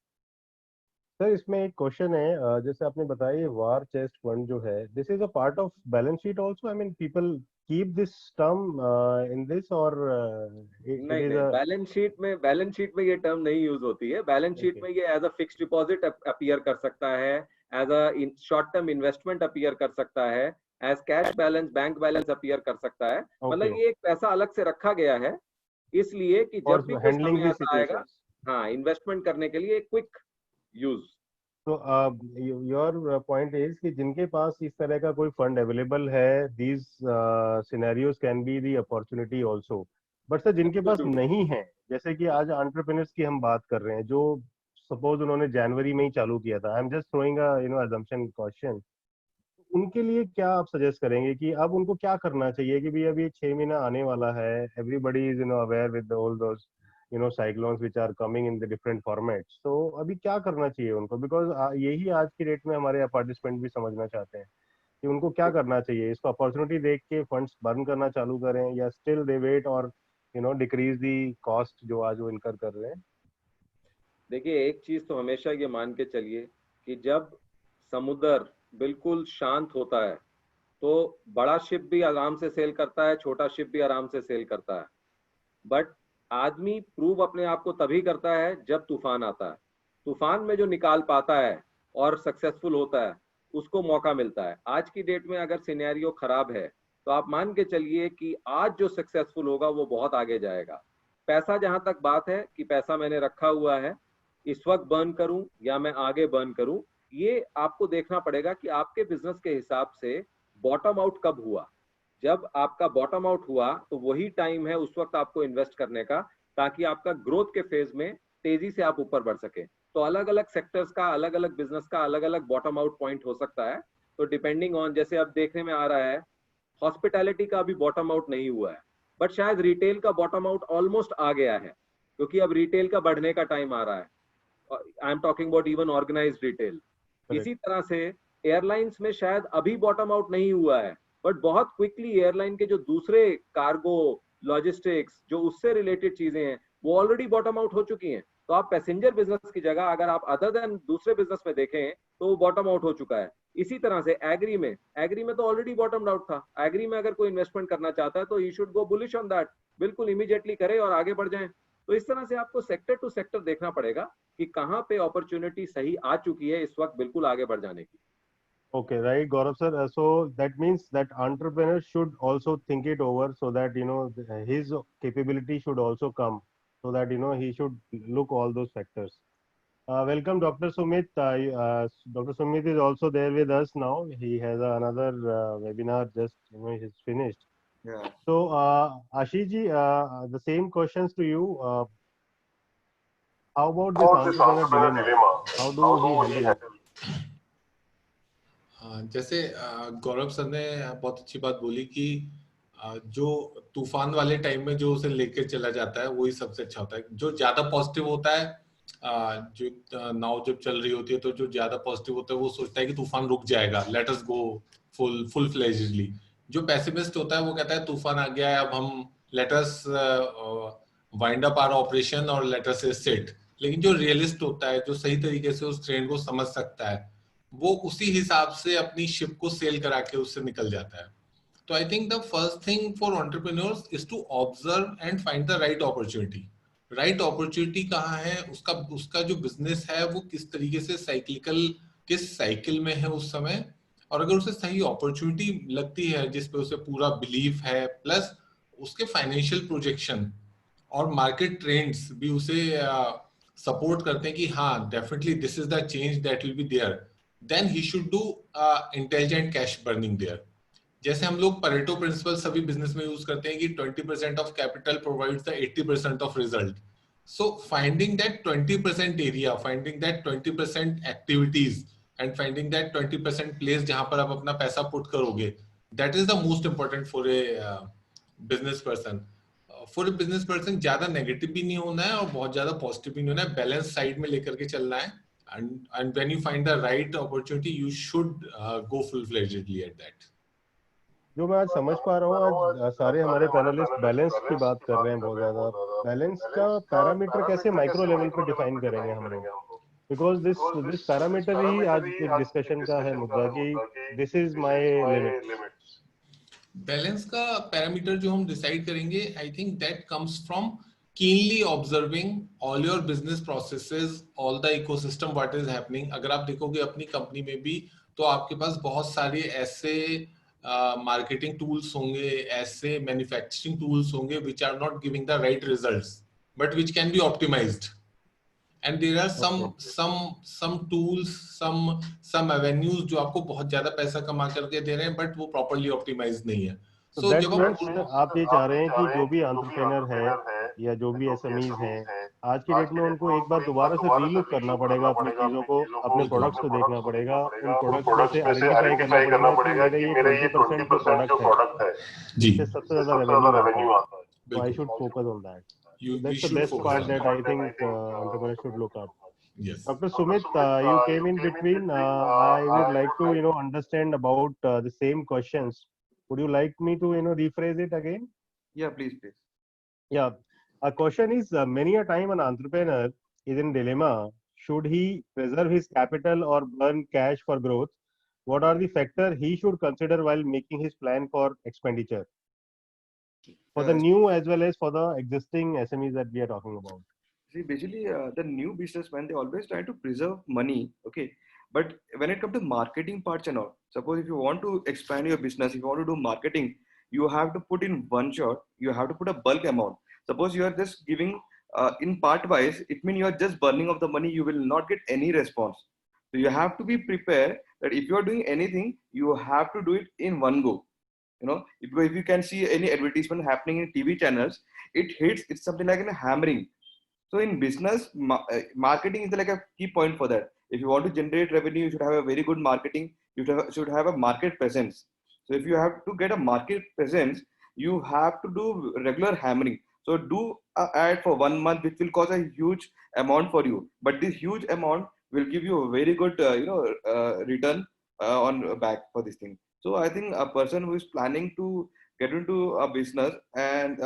सर इसमें एक क्वेश्चन है, जैसे आपने बताया वार चेस्ट फंड जो है, this is a part of balance sheet also, I mean people keep this term in this, और नहीं, बैलेंस शीट में ये टर्म नहीं यूज होती है। बैलेंस शीट में ये as a fixed deposit appear कर सकता है, as a short term investment appear कर सकता है, as cash balance, bank balance appear कर सकता है। मतलब ये एक पैसा अलग से रखा गया है इसलिए कि जब भी कोई समय ऐसा आएगा, हाँ, इन्वेस्टमेंट करने के लिए क्विक यूज। तो योर पॉइंट इज कि जिनके पास इस तरह का कोई फंड अवेलेबल है, these scenarios can be the opportunity also, but sir जिनके पास नहीं है, जैसे कि आज एंटरप्रेन्योर्स की हम बात कर रहे हैं, जो सपोज उन्होंने जनवरी में ही चालू किया था, I am just throwing a assumption question, उनके लिए क्या आप सजेस्ट करेंगे कि अब उनको क्या करना चाहिए कि भाई अभी 6 महीना आने वाला है, everybody is aware with all those cyclones which are coming in the different formats, so अभी क्या करना चाहिए उनको, बिकॉज यही आज की डेट में हमारे पार्टिसिपेंट भी समझना चाहते हैं कि उनको क्या करना चाहिए? इसको अपॉर्चुनिटी देख के फंड्स बर्न करना चालू करें, या स्टिल दे वेट और डिक्रीज दी कॉस्ट जो आज वो इनकर कर रहे हैं? देखिए, एक चीज तो हमेशा ये मान के चलिए कि जब समुद्र बिल्कुल शांत होता है तो बड़ा शिप भी आराम से सेल करता है, छोटा शिप भी आराम से सेल करता है। बट आदमी प्रूव अपने आप को तभी करता है जब तूफान आता है। तूफान में जो निकाल पाता है और सक्सेसफुल होता है, उसको मौका मिलता है। आज की डेट में अगर सिनेरियो खराब है तो आप मान के चलिए कि आज जो सक्सेसफुल होगा वो बहुत आगे जाएगा। पैसा, जहां तक बात है कि पैसा मैंने रखा हुआ है, इस वक्त बर्न करूं या मैं आगे बर्न करूं, ये आपको देखना पड़ेगा कि आपके बिजनेस के हिसाब से बॉटम आउट कब हुआ। जब आपका बॉटम आउट हुआ तो वही टाइम है उस वक्त आपको इन्वेस्ट करने का, ताकि आपका ग्रोथ के फेज में तेजी से आप ऊपर बढ़ सके। तो अलग अलग सेक्टर्स का, अलग अलग बिजनेस का अलग अलग बॉटम आउट पॉइंट हो सकता है। तो डिपेंडिंग ऑन, जैसे अब देखने में आ रहा है हॉस्पिटैलिटी का अभी बॉटम आउट नहीं हुआ है, बट शायद रिटेल का बॉटम आउट ऑलमोस्ट आ गया है, क्योंकि अब रिटेल का बढ़ने का टाइम आ रहा है। I am talking about even organised retail. इसी तरह से एयरलाइंस में शायद अभी बॉटम आउट नहीं हुआ है, बट बहुत क्विकली एयरलाइन के जो दूसरे कार्गो, लॉजिस्टिक्स, जो उससे रिलेटेड चीजें हैं, वो ऑलरेडी बॉटम आउट हो चुकी हैं। तो आप पैसेंजर बिजनेस की जगह अगर आप अदर देन दूसरे बिजनेस में देखें तो वो बॉटम आउट हो चुका है। इसी तरह से एग्री में तो ऑलरेडी बॉटम आउट था। एग्री में अगर कोई इन्वेस्टमेंट करना चाहता है तो you should go bullish on that, बिल्कुल इमीडिएटली करे और आगे बढ़ जाए। तो इस तरह से आपको सेक्टर टू सेक्टर देखना पड़ेगा कि कहाँ पे अपॉर्चुनिटी सही आ चुकी है इस वक्त बिल्कुल आगे बढ़ जाने की। Okay, right, Gaurav sir. So that means that entrepreneur should also think it over, so that his capability should also come, so that he should look all those factors. Welcome, Dr. Sumit. Dr. Sumit is also there with us now. He has another webinar just he's finished. Yeah. So Ashish ji, the same questions to you. How about this entrepreneur dilemma? How do we handle it? जैसे गौरव sir ने बहुत अच्छी बात बोली कि जो तूफान वाले टाइम में जो उसे लेकर चला जाता है वही सबसे अच्छा होता है। जो ज्यादा पॉजिटिव होता है, जो नाव जब चल रही होती है तो जो ज्यादा पॉजिटिव होता है वो सोचता है कि तूफान रुक जाएगा, लेट अस गो फुल फ्लेज्डली। जो पेसिमिस्ट होता है वो कहता है तूफान आ गया है, अब हम let us wind up our operation और लेट अस सिट। लेकिन जो रियलिस्ट होता है, जो सही तरीके से उस ट्रेंड को समझ सकता है, वो उसी हिसाब से अपनी शिप को सेल करा के उससे निकल जाता है। तो I think the first thing for entrepreneurs is to observe and find the right opportunity. Right opportunity कहाँ है, उसका जो बिजनेस है वो किस तरीके से साइक्लिकल, किस साइकिल में है उस समय, और अगर उसे सही अपॉर्चुनिटी लगती है जिस पे उसे पूरा बिलीफ है, प्लस उसके फाइनेंशियल प्रोजेक्शन और मार्केट ट्रेंड्स भी उसे सपोर्ट करते हैं कि हाँ definitely this is the change that will be there, then he should do intelligent cash burning there. जैसे हम लोग परेटो प्रिंसिपल सभी बिजनेस में यूज करते हैं कि 20% of capital provides the 80% of result. So finding that 20% area, finding that 20% activities and finding that 20% place जहां पर आप अपना पैसा पुट करोगे, that is the most important for a business person. For a business person ज्यादा negative भी नहीं होना है और बहुत ज्यादा पॉजिटिव भी नहीं होना है, बैलेंस साइड में लेकर के चलना है। And when you find the right opportunity, you should go full-fledgedly at that. जो मैं आज समझ पा रहा हूँ, आज सारे हमारे पैनलिस्ट बैलेंस की बात कर रहे हैं बहुत ज्यादा। बैलेंस का पैरामीटर कैसे माइक्रो लेवल पे डिफाइन करेंगे हम लोग? बिकॉज दिस पैरामीटर ही आज एक डिस्कशन का है मुद्दा कि this is my limit. Balance का पैरामीटर जो हम डिसाइड करेंगे, I think that comes from keenly observing all your business processes, all the ecosystem what is happening. अगर आप देखोगे अपनी कंपनी में भी तो आपके पास बहुत सारे ऐसे मार्केटिंग टूल्स होंगे, ऐसे मैन्युफैक्चरिंग टूल्स होंगे which are not giving the right results but which can be optimized. And there are some tools, some avenues जो आपको बहुत ज्यादा पैसा कमा करके दे रहे हैं but वो properly optimized नहीं है। So that means आप ये चाह रहे हैं कि जो भी एंटरप्रेन्योर है या जो भी एसएमईज हैं, आज की डेट में उनको एक बार दोबारा से रीलुक करना पड़ेगा अपनी चीजों को, अपने प्रोडक्ट्स को देखना पड़ेगा, उन प्रोडक्ट्स में से आइडेंटिफाई करना पड़ेगा कि मेरे ये 20% जो प्रोडक्ट है जिससे सबसे ज्यादा रेवेन्यू आता है, so I should focus on that. That's the best part that I think entrepreneurs should look at. Yes. Dr. Sumit, you came in between. I would like to, understand about the same questions. Would you like me to, rephrase it again? Yeah, please, please. Yeah. A question is, many a time an entrepreneur is in dilemma. Should he preserve his capital or burn cash for growth? What are the factors he should consider while making his plan for expenditure for the Uh, new as well as for the existing SMEs that we are talking about? See, basically, the new businessman, they always try to preserve money. Okay. But when it comes to marketing parts and all, suppose if you want to expand your business, if you want to do marketing, you have to put in one shot, you have to put a bulk amount. Suppose you are just giving in part wise, it means you are just burning of the money, you will not get any response. So you have to be prepared that if you are doing anything, you have to do it in one go. If you can see any advertisement happening in TV channels, it hits, it's something like a hammering. So in business, marketing is like a key point for that. If you want to generate revenue, you should have a very good marketing. You should have a market presence. So if you have to get a market presence, you have to do regular hammering. So do a ad for 1 month, which will cost a huge amount for you. But this huge amount will give you a very good, return on back for this thing. So I think a person who is planning to get into a business, and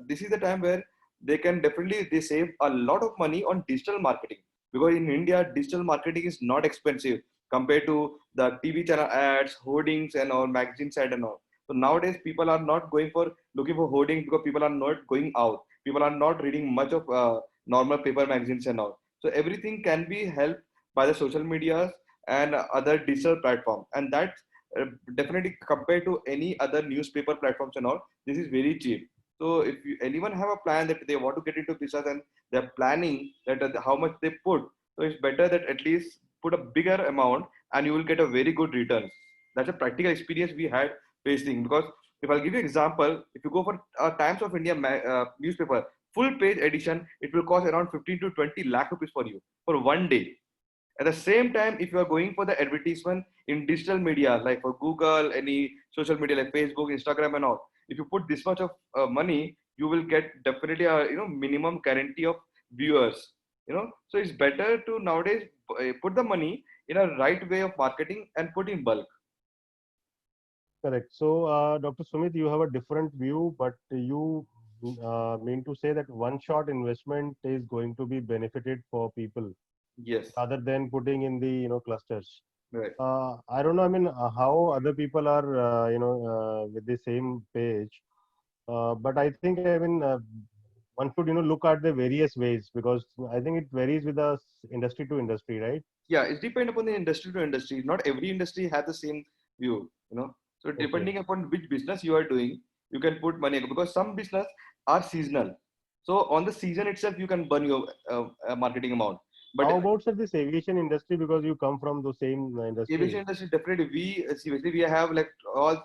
this is the time where they save a lot of money on digital marketing, because in India digital marketing is not expensive compared to the TV channel ads, hoardings and all magazines ad and all. So nowadays people are not going for looking for hoardings, because people are not going out, people are not reading much of normal paper magazines and all. So everything can be helped by the social medias and other digital platform, and that definitely compared to any other newspaper platforms and all, this is very cheap. So if anyone have a plan that they want to get into business and they're planning that how much they put, so it's better that at least put a bigger amount and you will get a very good return. That's a practical experience we had facing. Because if I'll give you an example, if you go for Times of India newspaper full page edition, it will cost around 15 to 20 lakh rupees for you for 1 day. At the same time, if you are going for the advertisement in digital media, like for Google, any social media like Facebook, Instagram, and all, if you put this much of money, you will get definitely a minimum guarantee of viewers. So it's better to nowadays put the money in a right way of marketing and put in bulk. Correct. So, Dr. Sumit, you have a different view, but you mean to say that one-shot investment is going to be benefited for people Yes, rather than putting in the clusters. right. I don't know. I mean, how other people are with the same page, but I think one should look at the various ways, because I think it varies with the industry to industry, right? Yeah, it depends upon the industry to industry. Not every industry has the same view. So Okay. depending upon which business you are doing, you can put money, because some business are seasonal. So on the season itself, you can burn your marketing amount. But How about, sir, this aviation industry, because you come from the same aviation industry? industry, definitely we have like all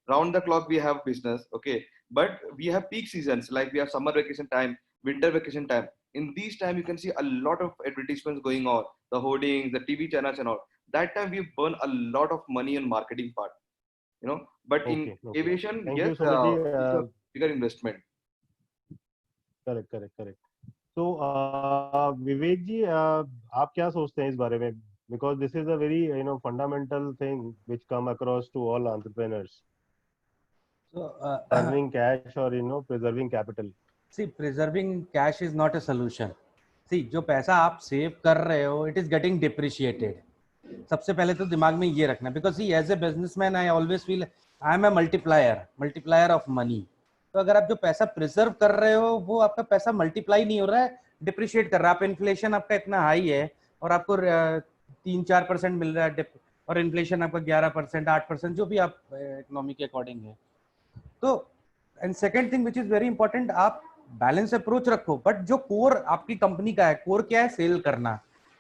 round the clock we have business. Okay, but we have peak seasons, like we have summer vacation time, winter vacation time. In these time you can see a lot of advertisements going on, the hoardings, the TV channels and all. That time we burn a lot of money on marketing part. But in Okay, okay. aviation, Thank yes, you, Sumiti. it's a bigger investment. Correct, correct, correct. So, Vivek ji, आप क्या सोचते हैं इस बारे में? Because this is a very fundamental thing which come across to all entrepreneurs. So, Burning cash or preserving capital. see, preserving cash is not a solution. See, जो पैसा आप सेव कर रहे हो, it is getting depreciated. सबसे पहले तो दिमाग में ये रखना, because see, as a businessman, I always feel I am a multiplier of money. तो अगर आप जो पैसा प्रिजर्व कर रहे हो, वो आपका पैसा मल्टीप्लाई नहीं हो रहा है, डिप्रिशिएट कर रहा है. आप इन्फ्लेशन आपका इतना हाई है और आपको 3-4% मिल रहा है, और इन्फ्लेशन आपका 11%, 8%, जो भी आप इकोनॉमी के अकॉर्डिंग है. तो and second thing which is very important, आप बैलेंस अप्रोच रखो, बट जो कोर आपकी कंपनी का है, कोर क्या है? सेल करना.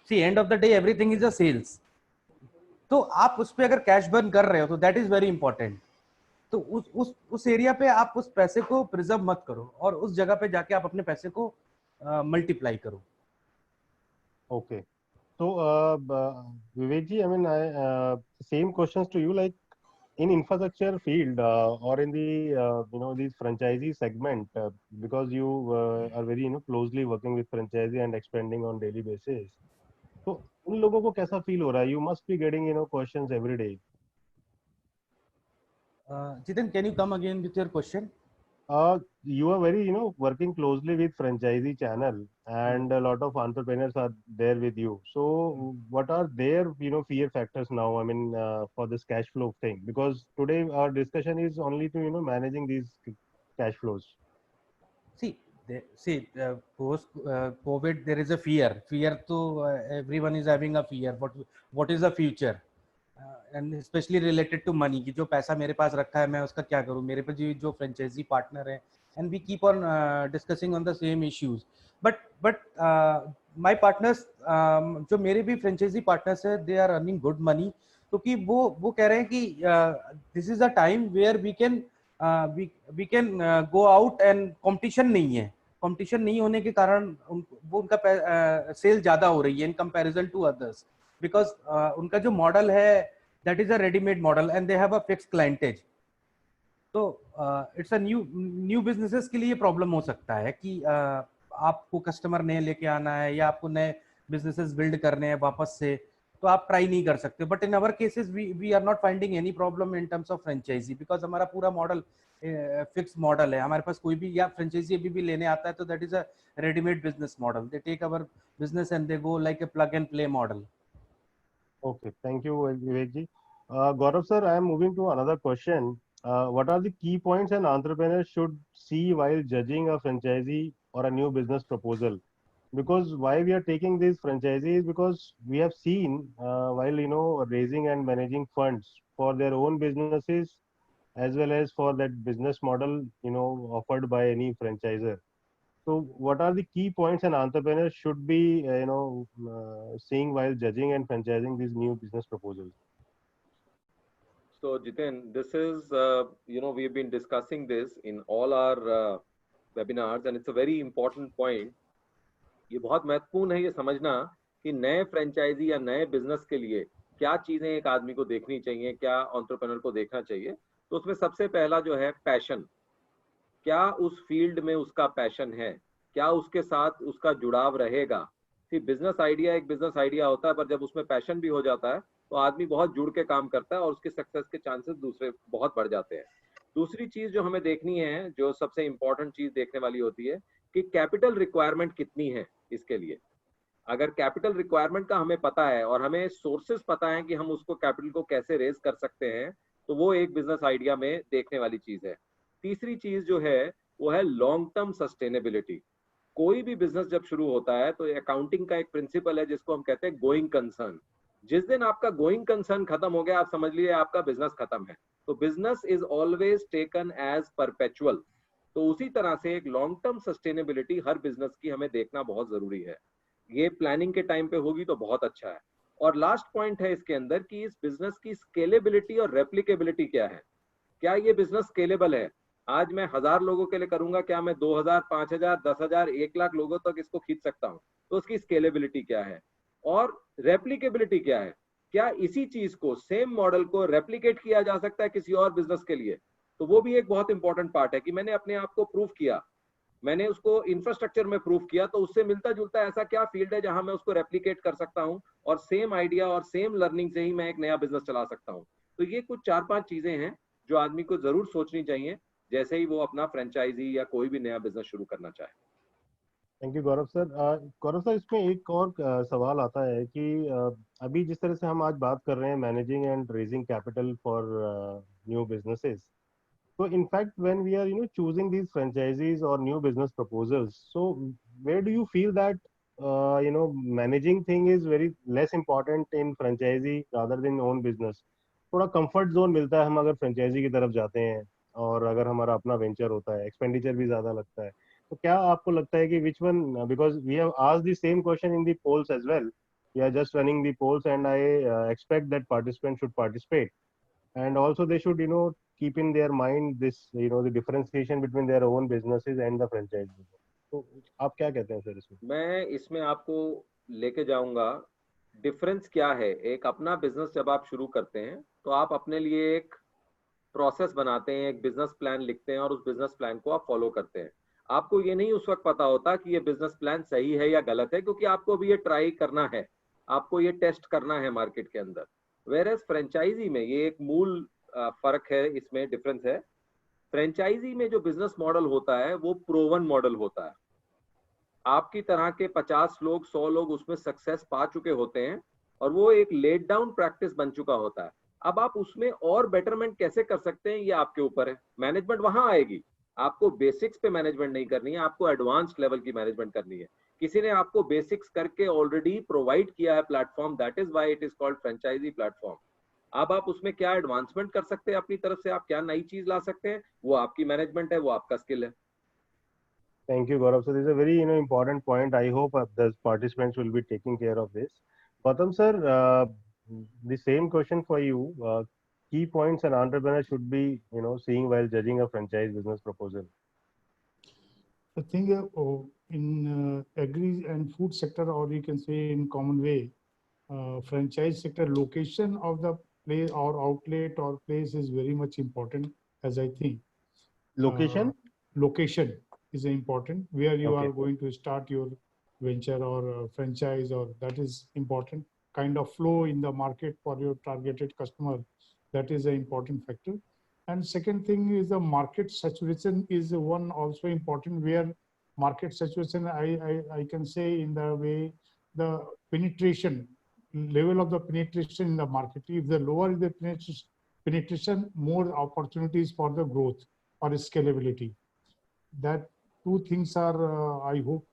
See, end of the day everything is a sales. तो आप उस पे अगर कैश बर्न कर रहे हो तो दैट इज वेरी इंपॉर्टेंट. तो उस एरिया पे आप उस पैसे को प्रिजर्व मत करो, और उस जगह पे जाके आप अपने पैसे को मल्टीप्लाई करो. Okay. So, Vivek ji, I mean, same questions to you. Like in infrastructure field or in the these franchisee segment, because you are very closely working with franchisee and expanding on daily basis. तो उन लोगों को कैसा feel हो रहा है? You must be getting questions every day. Jitin, can you come again with your question? You are very working closely with franchisee channel, and a lot of entrepreneurs are there with you. So what are their fear factors now, I mean, for this cash flow thing? Because today our discussion is only to managing these cash flows. Post COVID, there is a fear to everyone is having a fear. What is the future, and especially related to money, कि जो पैसा मेरे पास रखा है मैं उसका क्या करूँ, मेरे पे जो फ्रेंचाइजी पार्टनर है, and we keep on discussing on the same issues. But my partners, जो मेरे भी फ्रेंचाइजी पार्टनर्स है, they are earning good money, क्योंकि वो कह रहे हैं कि this is a time where we can go out, and competition नहीं होने के कारण वो उनका सेल ज्यादा हो रही है in comparison to others, because उनका जो मॉडल है that is a ready-made model and they have a fixed clientage. तो इट्स अ न्यू बिजनेसेस के लिए प्रॉब्लम हो सकता है कि आपको कस्टमर नए लेके आना है या आपको नए बिजनेसेस बिल्ड करने हैं वापस से, तो आप ट्राई नहीं कर सकते. But in our cases we are not finding any problem in terms of franchisee, because हमारा पूरा मॉडल फिक्स मॉडल है. हमारे पास कोई भी या फ्रेंचाइजी अभी भी लेने आता है तो that is a readymade business model. They take our business and they go like a plug and play model. Okay, thank you, Vivek ji. Gaurav sir, I am moving to another question. What are the key points an entrepreneur should see while judging a franchisee or a new business proposal? Because why we are taking these franchisees, because we have seen while raising and managing funds for their own businesses as well as for that business model offered by any franchisor. So what are the key points an entrepreneur should be seeing while judging and franchising these new business proposals? So Jitin, this is we've been discussing this in all our webinars, and it's a very important point. ये बहुत महत्वपूर्ण है ये समझना कि नए franchise या नए बिजनेस के लिए क्या चीजें एक आदमी को देखनी चाहिए, क्या एंटरप्रेन्योर को देखना चाहिए. तो उसमें सबसे पहला जो है पैशन. क्या उस फील्ड में उसका पैशन है, क्या उसके साथ उसका जुड़ाव रहेगा. बिजनेस आइडिया एक बिजनेस आइडिया होता है, पर जब उसमें पैशन भी हो जाता है तो आदमी बहुत जुड़ के काम करता है और उसके सक्सेस के चांसेस दूसरे बहुत बढ़ जाते हैं. दूसरी चीज जो हमें देखनी है, जो सबसे इंपॉर्टेंट चीज देखने वाली होती है, कि कैपिटल रिक्वायरमेंट कितनी है इसके लिए. अगर कैपिटल रिक्वायरमेंट का हमें पता है और हमें सोर्सेस पता है कि हम उसको कैपिटल को कैसे रेज कर सकते हैं, तो वो एक बिजनेस आइडिया में देखने वाली चीज है. तीसरी चीज जो है वो है लॉन्ग टर्म सस्टेनेबिलिटी. कोई भी बिजनेस जब शुरू होता है तो अकाउंटिंग का एक प्रिंसिपल है जिसको हम कहते हैं गोइंग कंसर्न. जिस दिन आपका गोइंग कंसर्न खत्म हो गया, आप समझ लीजिए आपका बिजनेस खत्म है. तो business is always taken as perpetual. तो उसी तरह से एक लॉन्ग टर्म सस्टेनेबिलिटी हर बिजनेस की हमें देखना बहुत जरूरी है. ये प्लानिंग के टाइम पे होगी तो बहुत अच्छा है. और लास्ट पॉइंट है इसके अंदर कि इस बिजनेस की स्केलेबिलिटी और रेप्लिकेबिलिटी क्या है. क्या ये बिजनेस स्केलेबल है? आज मैं 1000 लोगों के लिए करूंगा, क्या मैं 2000, 5000, 10,000, 1 लाख लोगों तक इसको खींच सकता हूं? तो उसकी स्केलेबिलिटी क्या है और रेप्लिकेबिलिटी क्या है. क्या इसी चीज को, सेम मॉडल को रेप्लिकेट किया जा सकता है किसी और बिजनेस के लिए? तो वो भी एक बहुत इंपॉर्टेंट पार्ट है कि मैंने अपने आप को प्रूव किया, मैंने उसको इंफ्रास्ट्रक्चर में प्रूव किया, तो उससे मिलता जुलता ऐसा क्या फील्ड है जहां मैं उसको रेप्लिकेट कर सकता हूं और सेम आइडिया और सेम लर्निंग से ही मैं एक नया बिजनेस चला सकता हूं. तो ये कुछ 4-5 चीजें हैं जो आदमी को जरूर सोचनी चाहिए जैसे ही वो अपना फ्रेंचाइजी या कोई भी नया बिजनेस शुरू करना चाहे. Thank you Gaurav sir. Gaurav sir, इसमें एक और सवाल आता है कि अभी जिस तरह से हम आज बात कर रहे हैं managing and raising capital for new businesses, so in fact when we are choosing these franchisees or new business proposals, so where do you feel that managing thing is very less important in franchisee rather than own business? थोड़ा comfort zone मिलता है हम अगर franchise की तरफ जाते हैं, और अगर हमारा अपना वेंचर होता है एक्सपेंडिचर भी ज्यादा लगता है. तो क्या आपको लगता है कि which one, because we have asked the same question in the polls as well, we are just running the polls and I expect that participants should participate, and also they should keep in their mind this the differentiation between their own businesses and the franchise business. तो आप क्या कहते हैं sir इसमें? मैं इसमें आपको लेके जाऊंगा. डिफरेंस क्या है, एक अपना बिजनेस जब आप शुरू करते हैं तो आप अपने लिए एक प्रोसेस बनाते हैं, एक बिजनेस प्लान लिखते हैं और उस बिजनेस प्लान को आप फॉलो करते हैं. आपको ये नहीं उस वक्त पता होता कि ये बिजनेस प्लान सही है या गलत है, क्योंकि आपको भी ये ट्राई करना है. आपको ये टेस्ट करना है मार्केट के अंदर। वेयर एज फ्रेंचाइजी में ये एक मूल फर्क है, इसमें डिफरेंस है। फ्रेंचाइजी में जो बिजनेस मॉडल होता है वो प्रोवन मॉडल होता है। आपकी तरह के 50 लोग 100 लोग उसमें सक्सेस पा चुके होते हैं और वो एक लेट डाउन प्रैक्टिस बन चुका होता है। अब आप उसमें और बेटरमेंट कैसे कर सकते हैं ये आपके ऊपर है। मैनेजमेंट वहां आएगी, आपको बेसिक्स पे मैनेजमेंट नहीं करनी है, आपको एडवांस लेवल की मैनेजमेंट करनी है। किसी ने आपको बेसिक्स करके ऑलरेडी प्रोवाइड किया है platform, that is why it is called franchisee platform. अब आप उसमें क्या एडवांसमेंट कर सकते हैं अपनी तरफ से, आप क्या नई चीज ला सकते हैं, वो आपकी मैनेजमेंट है, वो आपका स्किल है। Thank you, Gaurav. So this is a very important point. I hope the participants will be taking care of this. Gautam sir, the same question for you. Key points an entrepreneur should be seeing while judging a franchise business proposal. I think in agri and food sector, or you can say in common way, franchise sector, location of the place or outlet or place is very much important, as I think. Location? Location is important, where you Okay. are going to start your venture or franchise, or that is important. Kind of flow in the market for your targeted customer, that is an important factor. And second thing is the market saturation is one also important, where market saturation, I can say in the way the penetration, level of the penetration in the market. If the lower the penetration, more opportunities for the growth or scalability. That two things are, I hope,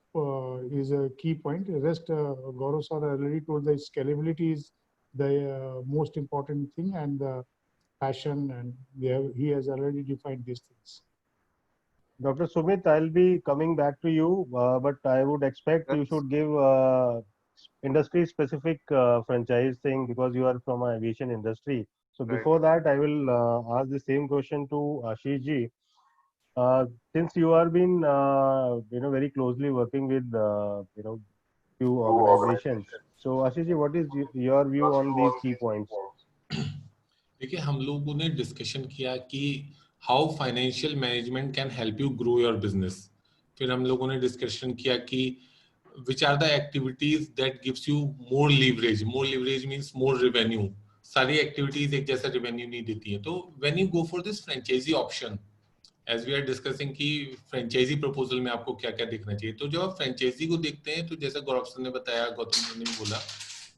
is a key point. The rest, Gaurav sir already told, the scalability is the most important thing, and the passion, and he has already defined these things. Dr. Sumit, I'll be coming back to you, but I would expect you should give industry-specific franchise thing because you are from an aviation industry. So Right. before that, I will ask the same question to Ashish ji. Since you are been very closely working with few organizations, so Ashish ji, what is your view on these key points? देखिए, हम लोगों ने discussion किया कि how financial management can help you grow your business. फिर हम लोगों ने डिस्कशन किया कि which are the activities that gives you more leverage. More leverage means more revenue. सारी एक्टिविटीज एक जैसा रेवेन्यू नहीं देती है। तो when you go for this franchisee option, as we are discussing कि फ्रेंचाइजी प्रपोजल में आपको क्या क्या देखना चाहिए, तो जब आप फ्रेंचाइजी को देखते हैं तो जैसा गौरव सर ने बताया, गौतम सर ने भी बोला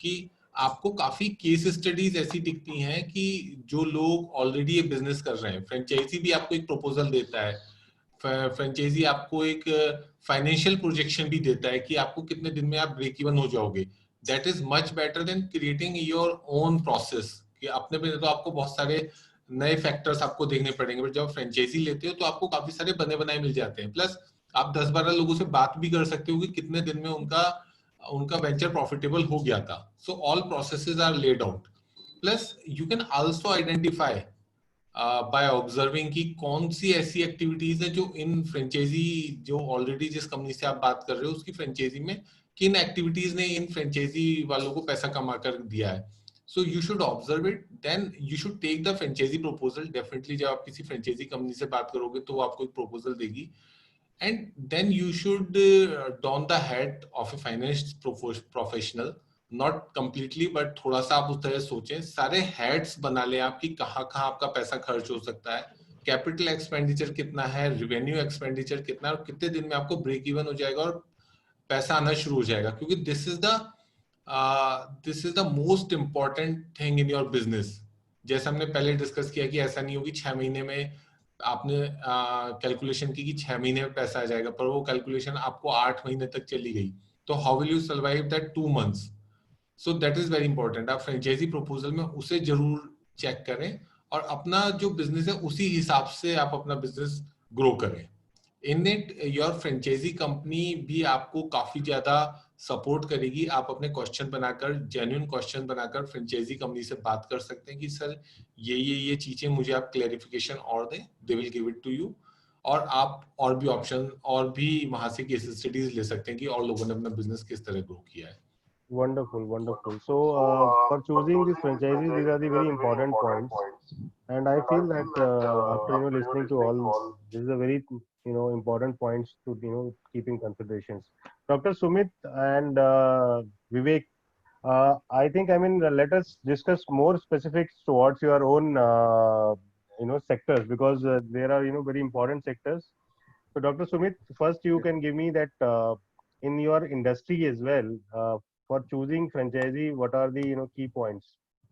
कि आपको काफी केस स्टडीज ऐसी दिखती हैं कि जो लोग ऑलरेडी ये बिजनेस कर रहे हैं, फ्रेंचाइजी भी आपको एक प्रपोजल देता है। फ्रेंचाइजी आपको एक फाइनेंशियल प्रोजेक्शन भी देता है कि आपको कितने दिन में आप ब्रेक इवन हो जाओगे। That is much better than creating your own process, कि अपने पे तो आपको बहुत सारे नए फैक्टर्स आपको देखने पड़ेंगे, बट जब फ्रेंचाइजी लेते हो तो आपको काफी सारे बने बनाए मिल जाते हैं। प्लस आप 10-12 लोगों से बात भी कर सकते हो कि कितने दिन में उनका वेंचर प्रॉफिटेबल हो गया था। So all processes are laid out. Plus you can also identify by observing कि कौन सी ऐसी एक्टिविटीज है जो इन फ्रेंचाइजी, जो ऑलरेडी जिस कंपनी से आप बात कर रहे हो उसकी फ्रेंचाइजी में किन एक्टिविटीज ने इन फ्रेंचाइजी वालों को पैसा कमा कर दिया है। So you should observe it, then you should take the franchisee proposal. Definitely जब आप किसी फ्रेंचाइजी कंपनी से बात करोगे तो वो आपको एक प्रपोजल देगी, and then you should don the hat of a finance professional, not completely but थोड़ा सा आप उस तरह सोचें, सारे हैट्स बना ले आप कि कहाँ कहाँ आपका पैसा खर्च हो सकता है, कैपिटल एक्सपेंडिचर कितना है, रेवेन्यू एक्सपेंडिचर कितना है, और कितने दिन में आपको ब्रेक इवन हो जाएगा और पैसा आना शुरू हो जाएगा। क्योंकि this is the most important thing in your business. जैसे हमने पहले डिस्कस किया कि ऐसा नहीं होगी 6 महीने में आपने कैलकुलेशन की कि 6 महीने में पैसा आ जाएगा, पर वो कैलकुलेशन आपको 8 महीने तक चली गई, तो how will you survive that 2 months? So that is very important. आप फ्रेंचाइजी प्रपोजल में उसे जरूर चेक करें और अपना जो बिजनेस है उसी हिसाब से आप अपना बिजनेस ग्रो करें। In it your franchisee company भी आपको काफी ज्यादा सपोर्ट करेगी। आप अपने क्वेश्चन बनाकर, जेन्युइन क्वेश्चन बनाकर फ्रेंचाइजी कंपनी से बात कर सकते हैं कि सर ये चीजें मुझे आप क्लैरिफिकेशन और दें, they will give it to you. और आप और भी ऑप्शन और भी वहां से केस स्टडीज ले सकते हैं कि और लोगों ने अपना बिजनेस किस तरह ग्रो किया है। Wonderful, wonderful. So for choosing these franchises, these are the very important points, and I feel that after listening to all, this is a very important points to keep in considerations. Dr. Sumit and Vivek, I think, I mean, let us discuss more specifics towards your own, sectors, because there are, very important sectors. So, Dr. Sumit, first you can give me that in your industry as well, for choosing franchisee, what are the, key points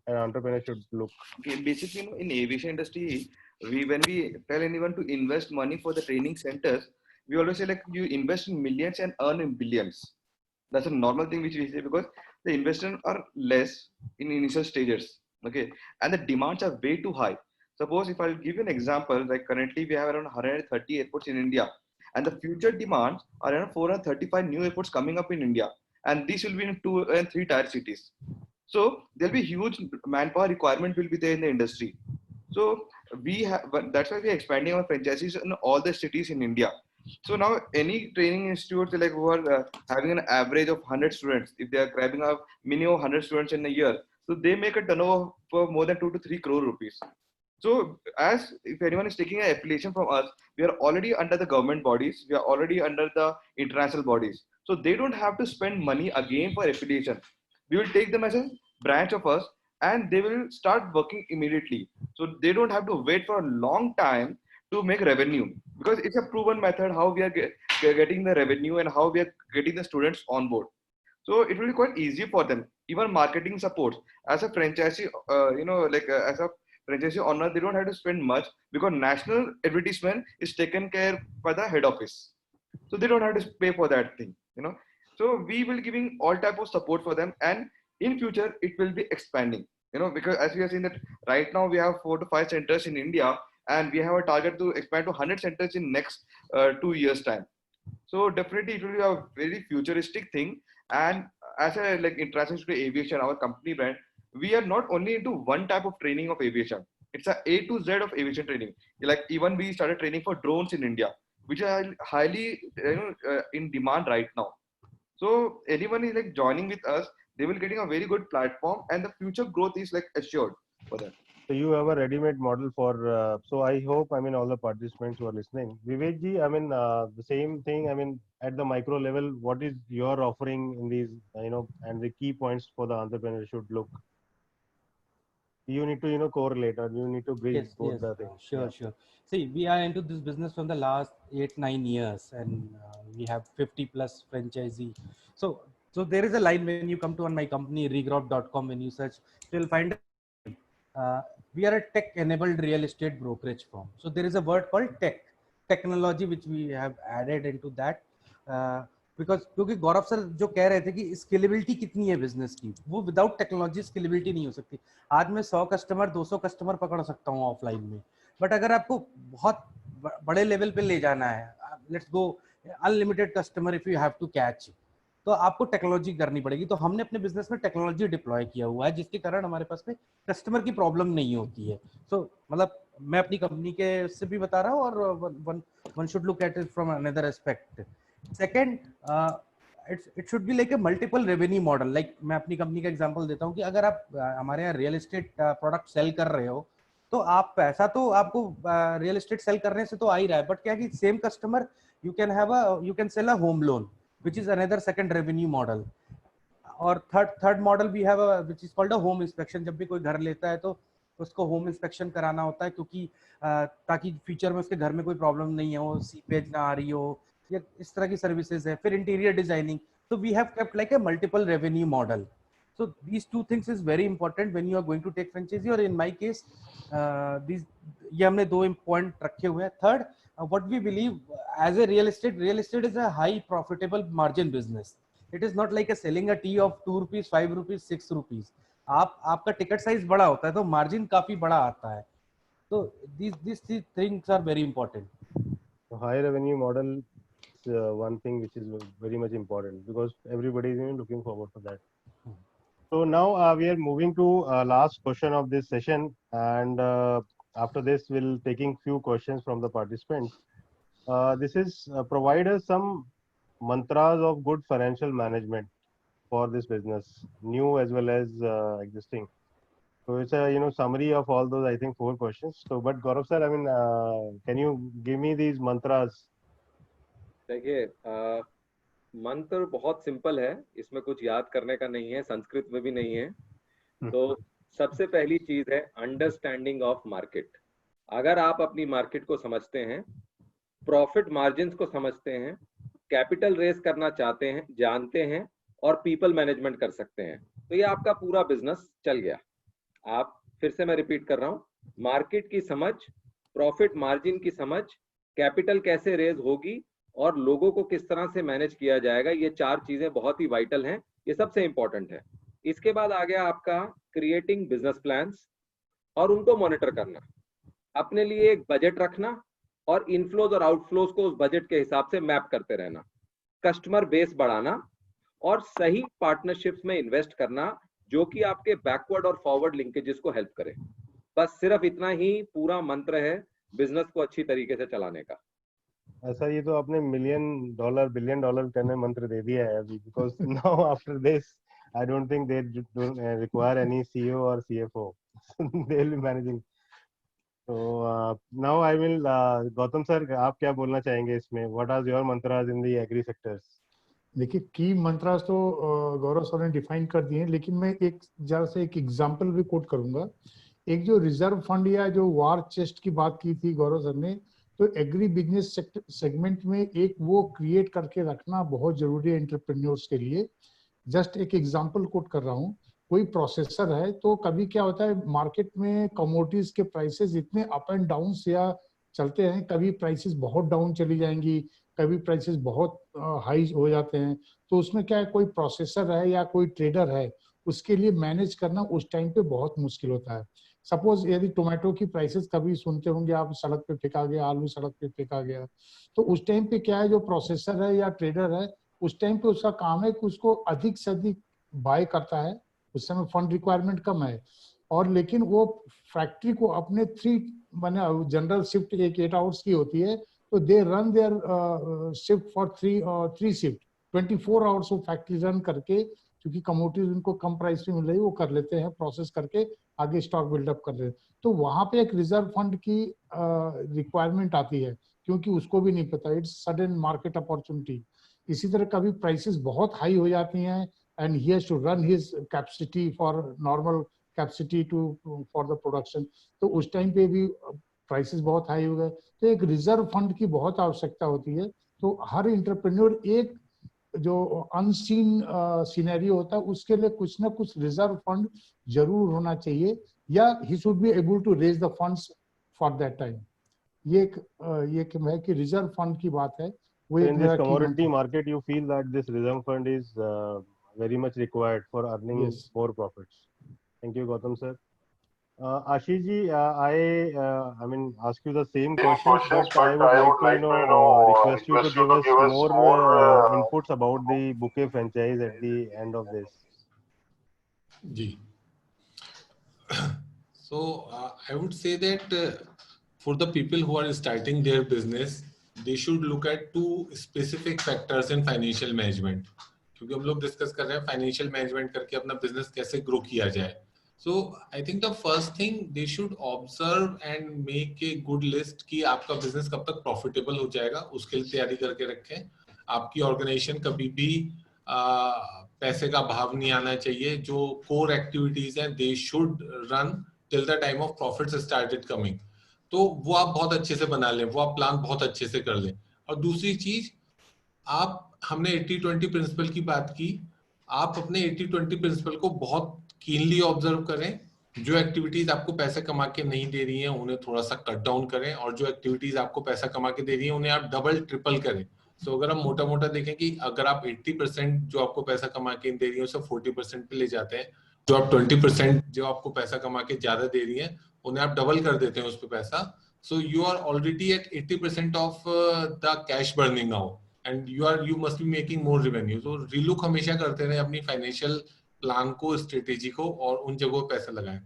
an entrepreneur should look? Okay, basically, in aviation industry, when we tell anyone to invest money for the training centers, we always say like you invest in millions and earn in billions. That's a normal thing which we say because the investment are less in initial stages. Okay, and the demands are way too high. Suppose if I'll give you an example, like currently we have around 130 airports in India, and the future demands are around 435 new airports coming up in India, and these will be in 2 and 3 tier cities. So there'll be huge manpower requirement will be there in the industry. So we have, but that's why we're expanding our franchises in all the cities in India. So now any training institutes like who are having an average of 100 students, if they are grabbing a minimum of 100 students in a year, so they make a turnover for more than 2 to 3 crore rupees. So as if anyone is taking an affiliation from us, we are already under the government bodies, we are already under the international bodies. So they don't have to spend money again for affiliation. We will take them as a branch of us and they will start working immediately. So they don't have to wait for a long time to make revenue because it's a proven method how we are getting the revenue and how we are getting the students on board. So it will be quite easy for them. Even marketing support as a franchisee, as a franchisee owner, they don't have to spend much because national advertisement is taken care by the head office. So they don't have to pay for that thing. So we will giving all type of support for them, and in future it will be expanding. Because as we have seen that right now we have 4 to 5 centers in India, and we have a target to expand to 100 centers in next 2 years time. So definitely it will be a very futuristic thing. And as a like in transition to aviation, our company brand, we are not only into one type of training of aviation. It's A to Z of aviation training. Like even we started training for drones in India, which are highly in demand right now. So anyone is like joining with us, they will getting a very good platform, and the future growth is like assured for them. So you have a ready-made model for, so I hope, I mean, all the participants who are listening. Vivek ji, I mean, the same thing, I mean, at the micro level, what is your offering in these, and the key points for the entrepreneur should look? You need to, correlate, or you need to bridge Yes, both yes, the things. sure, Yeah. sure. See, we are into this business from the last 8, 9 years, and we have 50 plus franchisee. So, so there is a line when you come to on my company, regrowth.com, when you search, you'll find we are a tech-enabled real estate brokerage firm. So there is a word called technology, which we have added into that. Because क्योंकि गौरव sir जो कह रहे थे कि scalability कितनी है business की, वो विदाउट टेक्नोलॉजी स्केलेबिलिटी नहीं हो सकती. आज मैं 100 कस्टमर 200 कस्टमर पकड़ सकता हूँ ऑफलाइन में, बट अगर आपको बहुत बड़े लेवल पे ले जाना है, let's go unlimited customer if you have to catch, तो आपको टेक्नोलॉजी करनी पड़ेगी. तो हमने अपने बिजनेस में टेक्नोलॉजी डिप्लॉय किया हुआ है, जिसके कारण हमारे पास में कस्टमर की प्रॉब्लम नहीं होती है. सो मतलब मैं अपनी कंपनी के से भी बता रहा हूँ, और one should look at it from another aspect. Second, it should be like a multiple revenue model. Like मैं अपनी कंपनी का एग्जांपल देता हूँ कि अगर आप हमारे यहाँ रियल एस्टेट प्रोडक्ट सेल कर रहे हो, तो आप पैसा तो आपको रियल एस्टेट सेल करने से तो आ ही रहा है, बट क्या कि same customer you can sell a home loan, which is another second revenue model. और थर्ड मॉडल भी है which is called a home inspection. जब भी कोई घर लेता है तो उसको होम इंस्पेक्शन कराना होता है, क्योंकि ताकि फ्यूचर में उसके घर में कोई प्रॉब्लम नहीं हो, सीपेज ना आ रही हो, या इस तरह की सर्विसेज है. फिर इंटीरियर डिजाइनिंग. तो we have kept like a multiple revenue model. So these two things is very important when you are going to take franchisee, or in my case these ये हमने 2 पॉइंट रखे हुए हैं. Third, what we believe as a real estate is a high profitable margin business. It is not like a selling a tea of 2 rupees, 5 rupees, 6 rupees. आपका ticket size बड़ा होता है तो मार्जिन काफी बड़ा आता है. तो these things are very important. So high revenue model is one thing which is very much important, because everybody is looking forward to that. So now we are moving to last question of this session, and after this we'll taking few questions from the participants. This is provide us some mantras of good financial management for this business, new as well as existing. So it's a summary of all those, I think, 4 questions. So, but Gaurav sir, I mean, can you give me these mantras? देखिए, मंत्र बहुत simple है, इसमें कुछ याद करने का नहीं है, संस्कृत में भी नहीं है। तो सबसे पहली चीज है अंडरस्टैंडिंग ऑफ मार्केट। अगर आप अपनी मार्केट को समझते हैं, प्रॉफिट मार्जिन्स को समझते हैं, कैपिटल रेस करना चाहते हैं, जानते हैं, और पीपल मैनेजमेंट कर सकते हैं, तो ये आपका पूरा बिजनेस चल गया। आप, फिर से मैं रिपीट कर रहा हूं, मार्केट की समझ, प्रॉफिट मार्जिन की समझ, कैपिटल कैसे रेज होगी, और लोगों को किस तरह से मैनेज किया जाएगा, ये 4 चीजें बहुत ही वाइटल हैं, ये सबसे इंपॉर्टेंट है। इसके बाद आ गया आपका क्रिएटिंग बिजनेस प्लान्स और उनको मॉनिटर करना, अपने लिए एक बजट रखना और इनफ्लोज और आउटफ्लोज को उस बजट के हिसाब से मैप करते रहना, कस्टमर बेस बढ़ाना और सही पार्टनरशिप्स में इन्वेस्ट करना जो कि आपके बैकवर्ड और फॉरवर्ड लिंकेजेस को हेल्प करे। बस सिर्फ इतना ही पूरा मंत्र है बिजनेस को अच्छी तरीके से चलाने का। ऐसा ये तो आपने $1 million $1 billion करने मंत्र दे दिया है अभी, because now after this I don't think they don't require any CEO or CFO. They'll be managing. So now I will Gautam sir, आप क्या बोलना चाहेंगे इसमें? What are your mantras in the agri sectors? देखिए की मंत्रास तो गौरव sir ने define कर दिए हैं, लेकिन मैं एक जरा से एक एग्जांपल भी कोट करूंगा। एक जो रिजर्व फंड या जो वार चेस्ट की बात की थी गौरव सर ने, तो एग्री बिजनेस सेगमेंट में एक वो क्रिएट करके रखना बहुत जरूरी है एंटरप्रेन्योर्स के लिए। जस्ट एक एग्जांपल कोट कर रहा हूँ, कोई प्रोसेसर है तो कभी क्या होता है मार्केट में कमोडिटीज के प्राइसेस इतने अप एंड डाउन या चलते हैं, कभी प्राइसेस बहुत डाउन चली जाएंगी, कभी प्राइसेस बहुत हाई हो जाते हैं। तो उसमें क्या है, कोई प्रोसेसर है या कोई ट्रेडर है, उसके लिए मैनेज करना उस टाइम पे बहुत मुश्किल होता है। सपोज यदि टोमेटो की प्राइसेस कभी सुनते होंगे आप, सड़क पे फेंका गया, आलू सड़क पे फेंका गया, तो उस टाइम पे क्या है, जो प्रोसेसर है या ट्रेडर है उस टाइम पे उसका काम है कि उसको अधिक से अधिक बाय करता है, उस समय फंड रिक्वायरमेंट कम है, और लेकिन वो फैक्ट्री को अपने 3 माने जनरल शिफ्ट एक 8 आवर्स की होती है, तो they run their shift for 3 shift 24 hours वो फैक्ट्री रन करके, क्योंकि कमोडिटीज उनको कम प्राइस में मिल रही है, वो कर लेते हैं, प्रोसेस करके आगे स्टॉक बिल्डअप कर रहे हैं। तो वहां पे एक रिजर्व फंड की रिक्वायरमेंट आती है, क्योंकि उसको भी नहीं पता, इट्स सडन मार्केट अपॉर्चुनिटी। इसी तरह कभी प्राइसेस बहुत हाई हो जाती हैं and he has to run his capacity for normal capacity to for the production, तो उस टाइम पे भी प्राइसेस बहुत हाई हो गए, तो एक रिजर्व फंड की बहुत आवश्यकता होती है। तो हर एंटरप्रेन्योर एक जो अनसीन सिनेरियो होता है उसके लिए कुछ ना कुछ रिजर्व फंड जरूर होना चाहिए, या he should be able to raise the funds for that time. ये है कि रिजर्व फंड की बात है। वो So in this commodity market, you feel that this reserve fund is very much required for earning more profits. Thank you, Gautam sir. Ashish ji, I mean ask you the same questions, but I would like to request you to give us more inputs about the bouquet franchise at the end of this. Ji, so I would say that for the people who are starting their business, they should look at 2 specific factors in financial management, क्योंकि हम लोग discuss कर रहे हैं financial management करके अपना business कैसे grow किया जाए। So I think the first thing they should observe and make a good list कि आपका बिजनेस कब तक प्रॉफिटेबल हो जाएगा, उसके लिए तैयारी करके रखें। आपकी ऑर्गेनाइजेशन कभी भी पैसे का भाव नहीं आना चाहिए। जो कोर एक्टिविटीज हैं they should run till the time of profits started coming, तो वो आप बहुत अच्छे से बना लें, वो आप प्लान बहुत अच्छे से कर लें। और दूसरी चीज, हमने 80-20 प्रिंसिपल की बात की, आप अपने 80-20 प्रिंसिपल को बहुत कीनली ऑब्जर्व करें। जो एक्टिविटीज आपको पैसे कमा के नहीं दे रही हैं उन्हें थोड़ा सा कट डाउन करें, और जो एक्टिविटीज आपको पैसा कमा के दे रही हैं उन्हें आप डबल ट्रिपल करें। तो अगर हम मोटा मोटा देखें कि अगर आप 80% जो आपको पैसा कमा के दे रही है उसे 40% पे ले जाते हैं, जो आप 20% जो आपको पैसा कमा के ज्यादा दे रही है उन्हें आप डबल कर देते हैं उस पे पैसा, so you are already at 80% of the cash burning now and you must be making more revenue. तो रीलुक हमेशा करते रहे अपनी फाइनेंशियल प्लान को, स्ट्रेटेजी को, और उन जगहों पे पैसा लगाएं।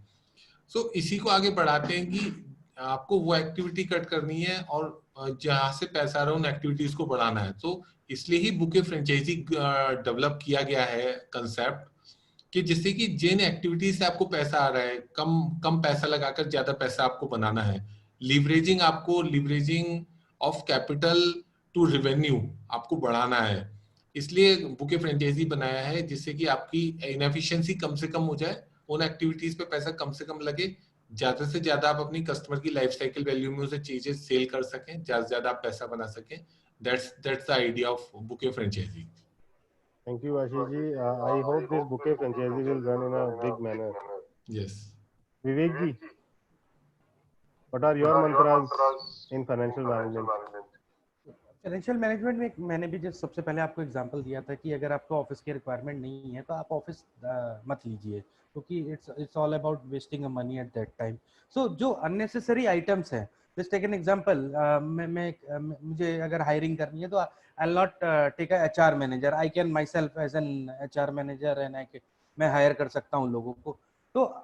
सो इसी को आगे बढ़ाते हैं कि आपको वो एक्टिविटी कट करनी है और जहां से पैसा आ रहा है उन एक्टिविटीज को बढ़ाना है। तो इसलिए ही बुके फ्रेंचाइजी डेवलप किया गया है कंसेप्ट, कि जिससे कि जिन एक्टिविटीज से आपको पैसा आ रहा है कम पैसा लगाकर ज्यादा पैसा आपको बनाना है। Leveraging of capital to revenue आपको बढ़ाना है। इसलिए बुके फ्रेंचाइजी बनाया है जिससे कि आपकी इनएफिशिएंसी कम से कम हो जाए, उन एक्टिविटीज पे पैसा कम से कम लगे, ज्यादा से ज्यादा आप अपनी कस्टमर की लाइफ साइकिल वैल्यू में उसे चीजें सेल कर सकें, ज्यादा से ज्यादा आप पैसा बना सकें. That's the idea of bouquet franchisee. Thank you, Ashish ji. I hope this bouquet franchisee will run in a big manner. Yes. Vivek ji, what are your mantras in financial management? Financial management में मैंने भी जैसे सबसे पहले आपको example दिया था कि अगर आपको ऑफिस की रिक्वायरमेंट नहीं है तो आप ऑफिस मत लीजिए, क्योंकि it's all about wasting a money at that time. So जो अननेसेसरी आइटम्स हैं, जस्ट टेक एन एग्जांपल, मुझे अगर हायरिंग करनी है तो I will not take a HR manager. I can myself as an HR manager and मैं hire कर सकता हूँ लोगों को. तो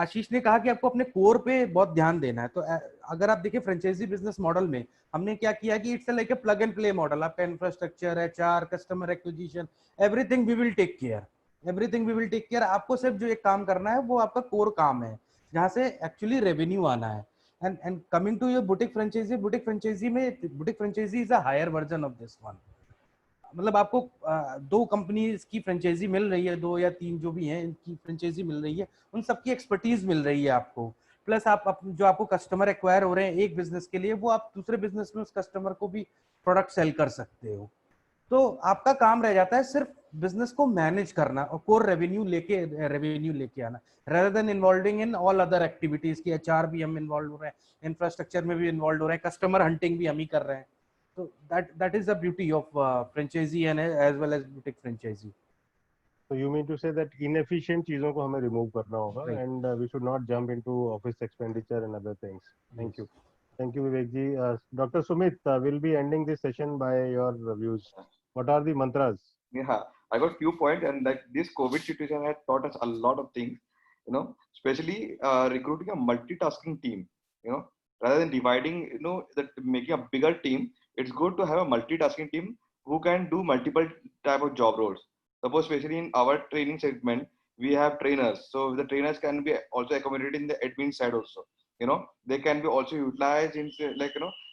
आशीष ने कहा कि आपको अपने कोर पे बहुत ध्यान देना है. तो अगर आप देखिए फ्रेंचाइजी बिजनेस मॉडल में हमने क्या किया कि it's like a plug and play model. आपका infrastructure, HR, customer acquisition, everything we will take care. Everything we will take care. आपको सिर्फ जो एक काम करना है वो आपका कोर काम है, जहां से एक्चुअली रेवेन्यू आना है. And coming to your boutique franchisee में, boutique franchisee is a higher version of this one. मतलब आपको दो कंपनीज की फ्रेंचाइजी मिल रही है, दो या तीन जो भी हैं इनकी फ्रेंचाइजी मिल रही है, उन सबकी एक्सपर्टीज मिल रही है आपको. प्लस आप जो आपको कस्टमर एक्वायर हो रहे हैं एक बिजनेस के लिए, वो आप दूसरे बिजनेस में उस कस्टमर को भी प्रोडक्ट सेल कर सकते हो. तो आपका काम रह जाता है सिर्फ बिजनेस को मैनेज करना और कोर रेवेन्यू लेके आना, rather than involving in all other activities की एचआर भी हम इन्वॉल्व हो रहे हैं, इंफ्रास्ट्रक्चर में भी इन्वॉल्व हो रहे हैं, कस्टमर हंटिंग भी हम ही कर रहे हैं. So that is the beauty of franchisee and as well as boutique franchisee. So you mean to say that inefficient चीजों को हमें remove करना होगा, Right. and we should not jump into office expenditure and other things. Thank you. Thank you, Vivek ji. Dr. Sumit, we'll be ending this session by your views. What are the mantras? Yeah, I got few points, and like this COVID situation has taught us a lot of things, especially recruiting a multitasking team, rather than dividing, that making a bigger team. It's good to have a multitasking team who can do multiple type of job roles. Suppose, especially in our training segment, we have trainers. So the trainers can be also accommodated in the admin side also. They can be also utilized in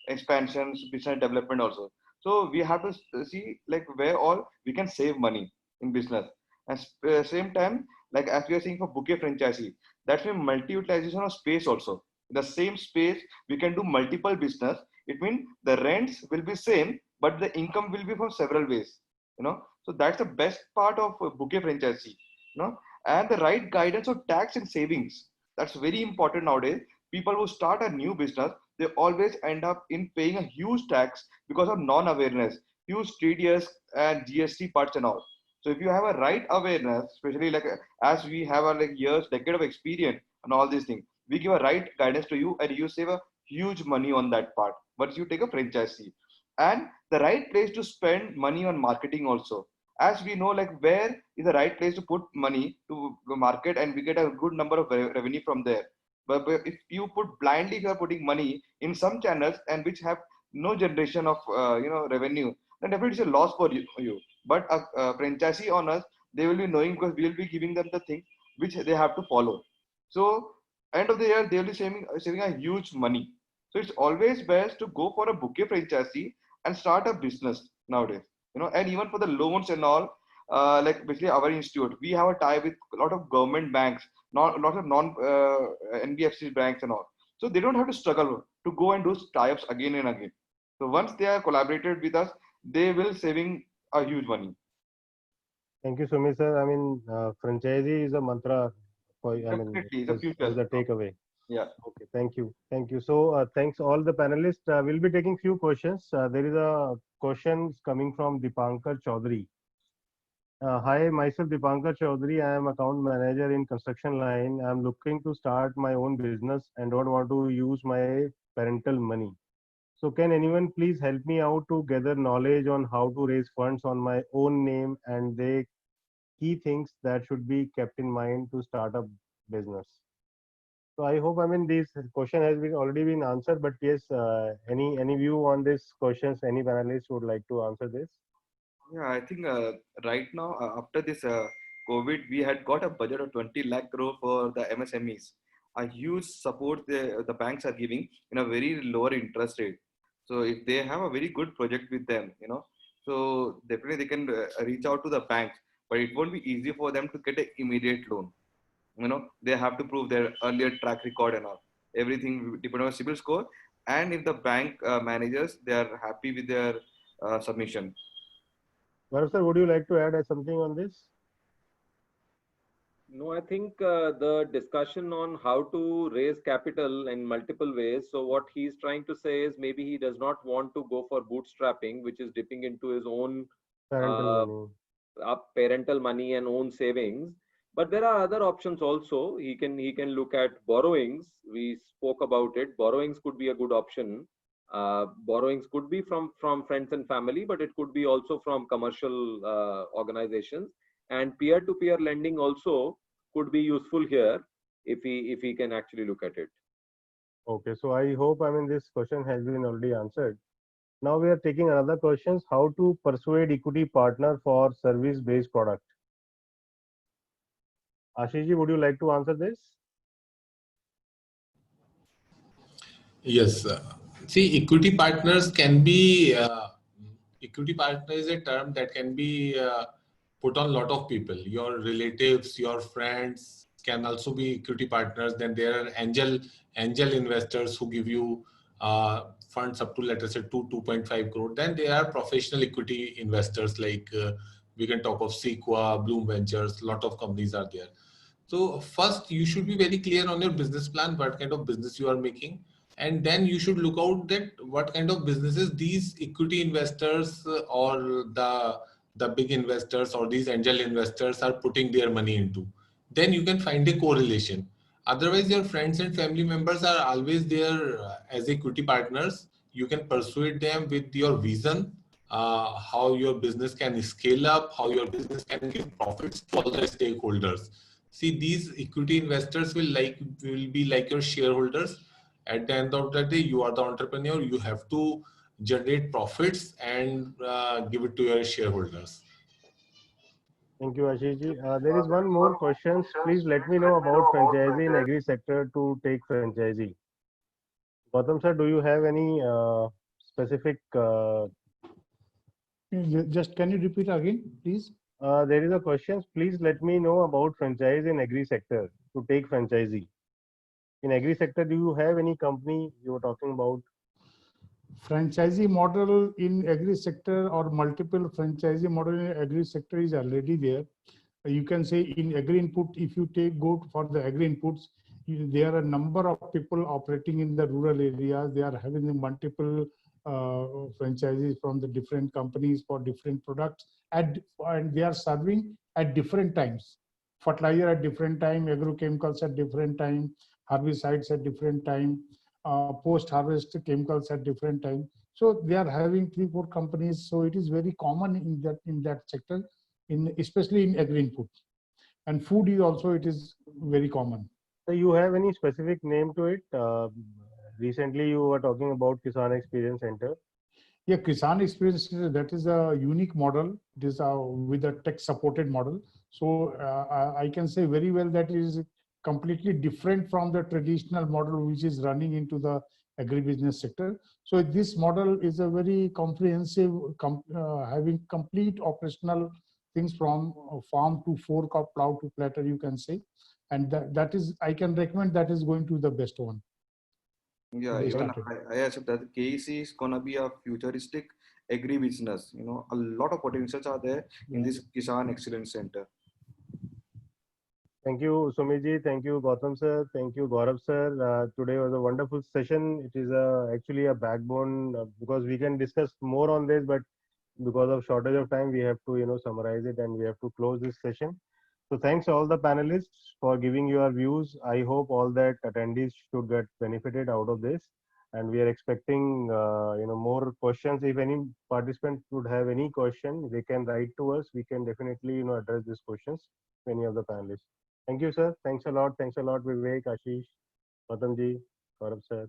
expansions, business development also. So we have to see like where all we can save money in business. At same time, like as we are seeing for bouquet franchisee, that's mean multi-utilization of space also. In the same space, we can do multiple business. It means the rents will be same, but the income will be from several ways. So that's the best part of bouquet franchisee. And the right guidance of tax and savings. That's very important nowadays. People who start a new business, they always end up in paying a huge tax because of non-awareness, huge TDS and GST parts and all. So if you have a right awareness, especially like as we have a decade of experience and all these things, we give a right guidance to you and you save a huge money on that part. But you take a franchisee and the right place to spend money on marketing also. As we know, like where is the right place to put money to market and we get a good number of revenue from there. But if you put blindly, if you are putting money in some channels and which have no generation of revenue, then definitely it's a loss for you. But a franchisee owners, they will be knowing because we will be giving them the thing which they have to follow. So end of the year they will be saving a huge money. So it's always best to go for a bouquet franchisee and start a business nowadays. And even for the loans and all, like basically our institute, we have a tie with a lot of government banks, not a lot of non NBFC banks and all. So they don't have to struggle to go and do tie-ups again and again. So once they are collaborated with us, they will saving a huge money. Thank you, Sumit sir. I mean, franchisee is a mantra for, Definitely, the future. is a takeaway. Yeah. Okay, thank you. Thank you. So thanks all the panelists. We'll be taking few questions. There is a question coming from Dipankar Chaudhary. Hi, myself Dipankar Chaudhary. I am account manager in construction line. I am looking to start my own business and don't want to use my parental money. So can anyone please help me out to gather knowledge on how to raise funds on my own name and the key things that should be kept in mind to start a business? So I hope, this question has already been answered, but yes, any view on this questions, any panelist would like to answer this? Yeah, I think right now after this COVID, we had got a budget of 20 lakh crore for the MSMEs. A huge support the banks are giving in a very lower interest rate. So if they have a very good project with them, So definitely they can reach out to the banks, but it won't be easy for them to get an immediate loan. They have to prove their earlier track record and all. Everything depends on CIBIL score, and if the bank managers they are happy with their submission. Gaurav sir, would you like to add something on this? No, I think the discussion on how to raise capital in multiple ways. So what he's trying to say is maybe he does not want to go for bootstrapping, which is dipping into his own Parental uh, money. parental money and own savings. But there are other options also. He can look at borrowings. We spoke about it. Borrowings could be a good option. Borrowings could be from friends and family, but it could be also from commercial organizations. And peer-to-peer lending also could be useful here if he can actually look at it. Okay, so I hope, this question has been already answered. Now we are taking another questions, how to persuade equity partner for service-based product. Ashish ji, would you like to answer this? Yes. See, equity partners can be, equity partner is a term that can be put on a lot of people. Your relatives, your friends can also be equity partners. Then there are angel investors who give you funds up to, let us say, 2.5 crore. Then there are professional equity investors like we can talk of Sequoia, Bloom Ventures, a lot of companies are there. So first, you should be very clear on your business plan, what kind of business you are making. And then you should look out that what kind of businesses these equity investors or the big investors or these angel investors are putting their money into. Then you can find a correlation. Otherwise, your friends and family members are always there as equity partners. You can persuade them with your vision, how your business can scale up, how your business can give profits to all the stakeholders. See, these equity investors will be like your shareholders. At the end of the day, you are the entrepreneur. You have to generate profits and give it to your shareholders. Thank you, Ashish ji. There is one more question. Please let me know about franchisee in agri sector to take franchisee. Gautam sir, do you have any specific? Just can you repeat again, please? There is a question. Please let me know about franchise in agri sector to take franchisee. In agri sector, do you have any company you were talking about? Franchisee model in agri sector or multiple franchisee model in agri sector is already there. You can say in agri input, if you go for the agri inputs, there are a number of people operating in the rural areas. They are having multiple franchises from the different companies for different products, and they are serving at different times. Fertilizer at different time, agrochemicals at different time, herbicides at different time, post-harvest chemicals at different time. So they are having 3-4 companies. So it is very common in that sector, especially in agri input. And food is also, it is very common. So you have any specific name to it? Recently you were talking about Kisan Experience Center. Yeah, Kisan Experience Center, that is a unique model. It is with a tech supported model. So I can say very well that it is completely different from the traditional model which is running into the agribusiness sector. So this model is a very comprehensive, having complete operational things from farm to fork or plow to platter, you can say. And that is, I can recommend that is going to the best one. Yeah, even I accept that KEC is gonna be a futuristic agri-business. A lot of potentials are there in this Kisan Excellence Center. Thank you, Sumiji. Thank you, Gautam sir. Thank you, Gaurav sir. Today was a wonderful session. It is actually a backbone because we can discuss more on this, but because of shortage of time, we have to summarize it and we have to close this session. So thanks all the panelists for giving your views. I hope all that attendees should get benefited out of this. And we are expecting more questions. If any participant would have any question, they can write to us. We can definitely address these questions to any of the panelists. Thank you, sir. Thanks a lot. Thanks a lot, Vivek, Ashish, Gautam ji, Gaurav sir.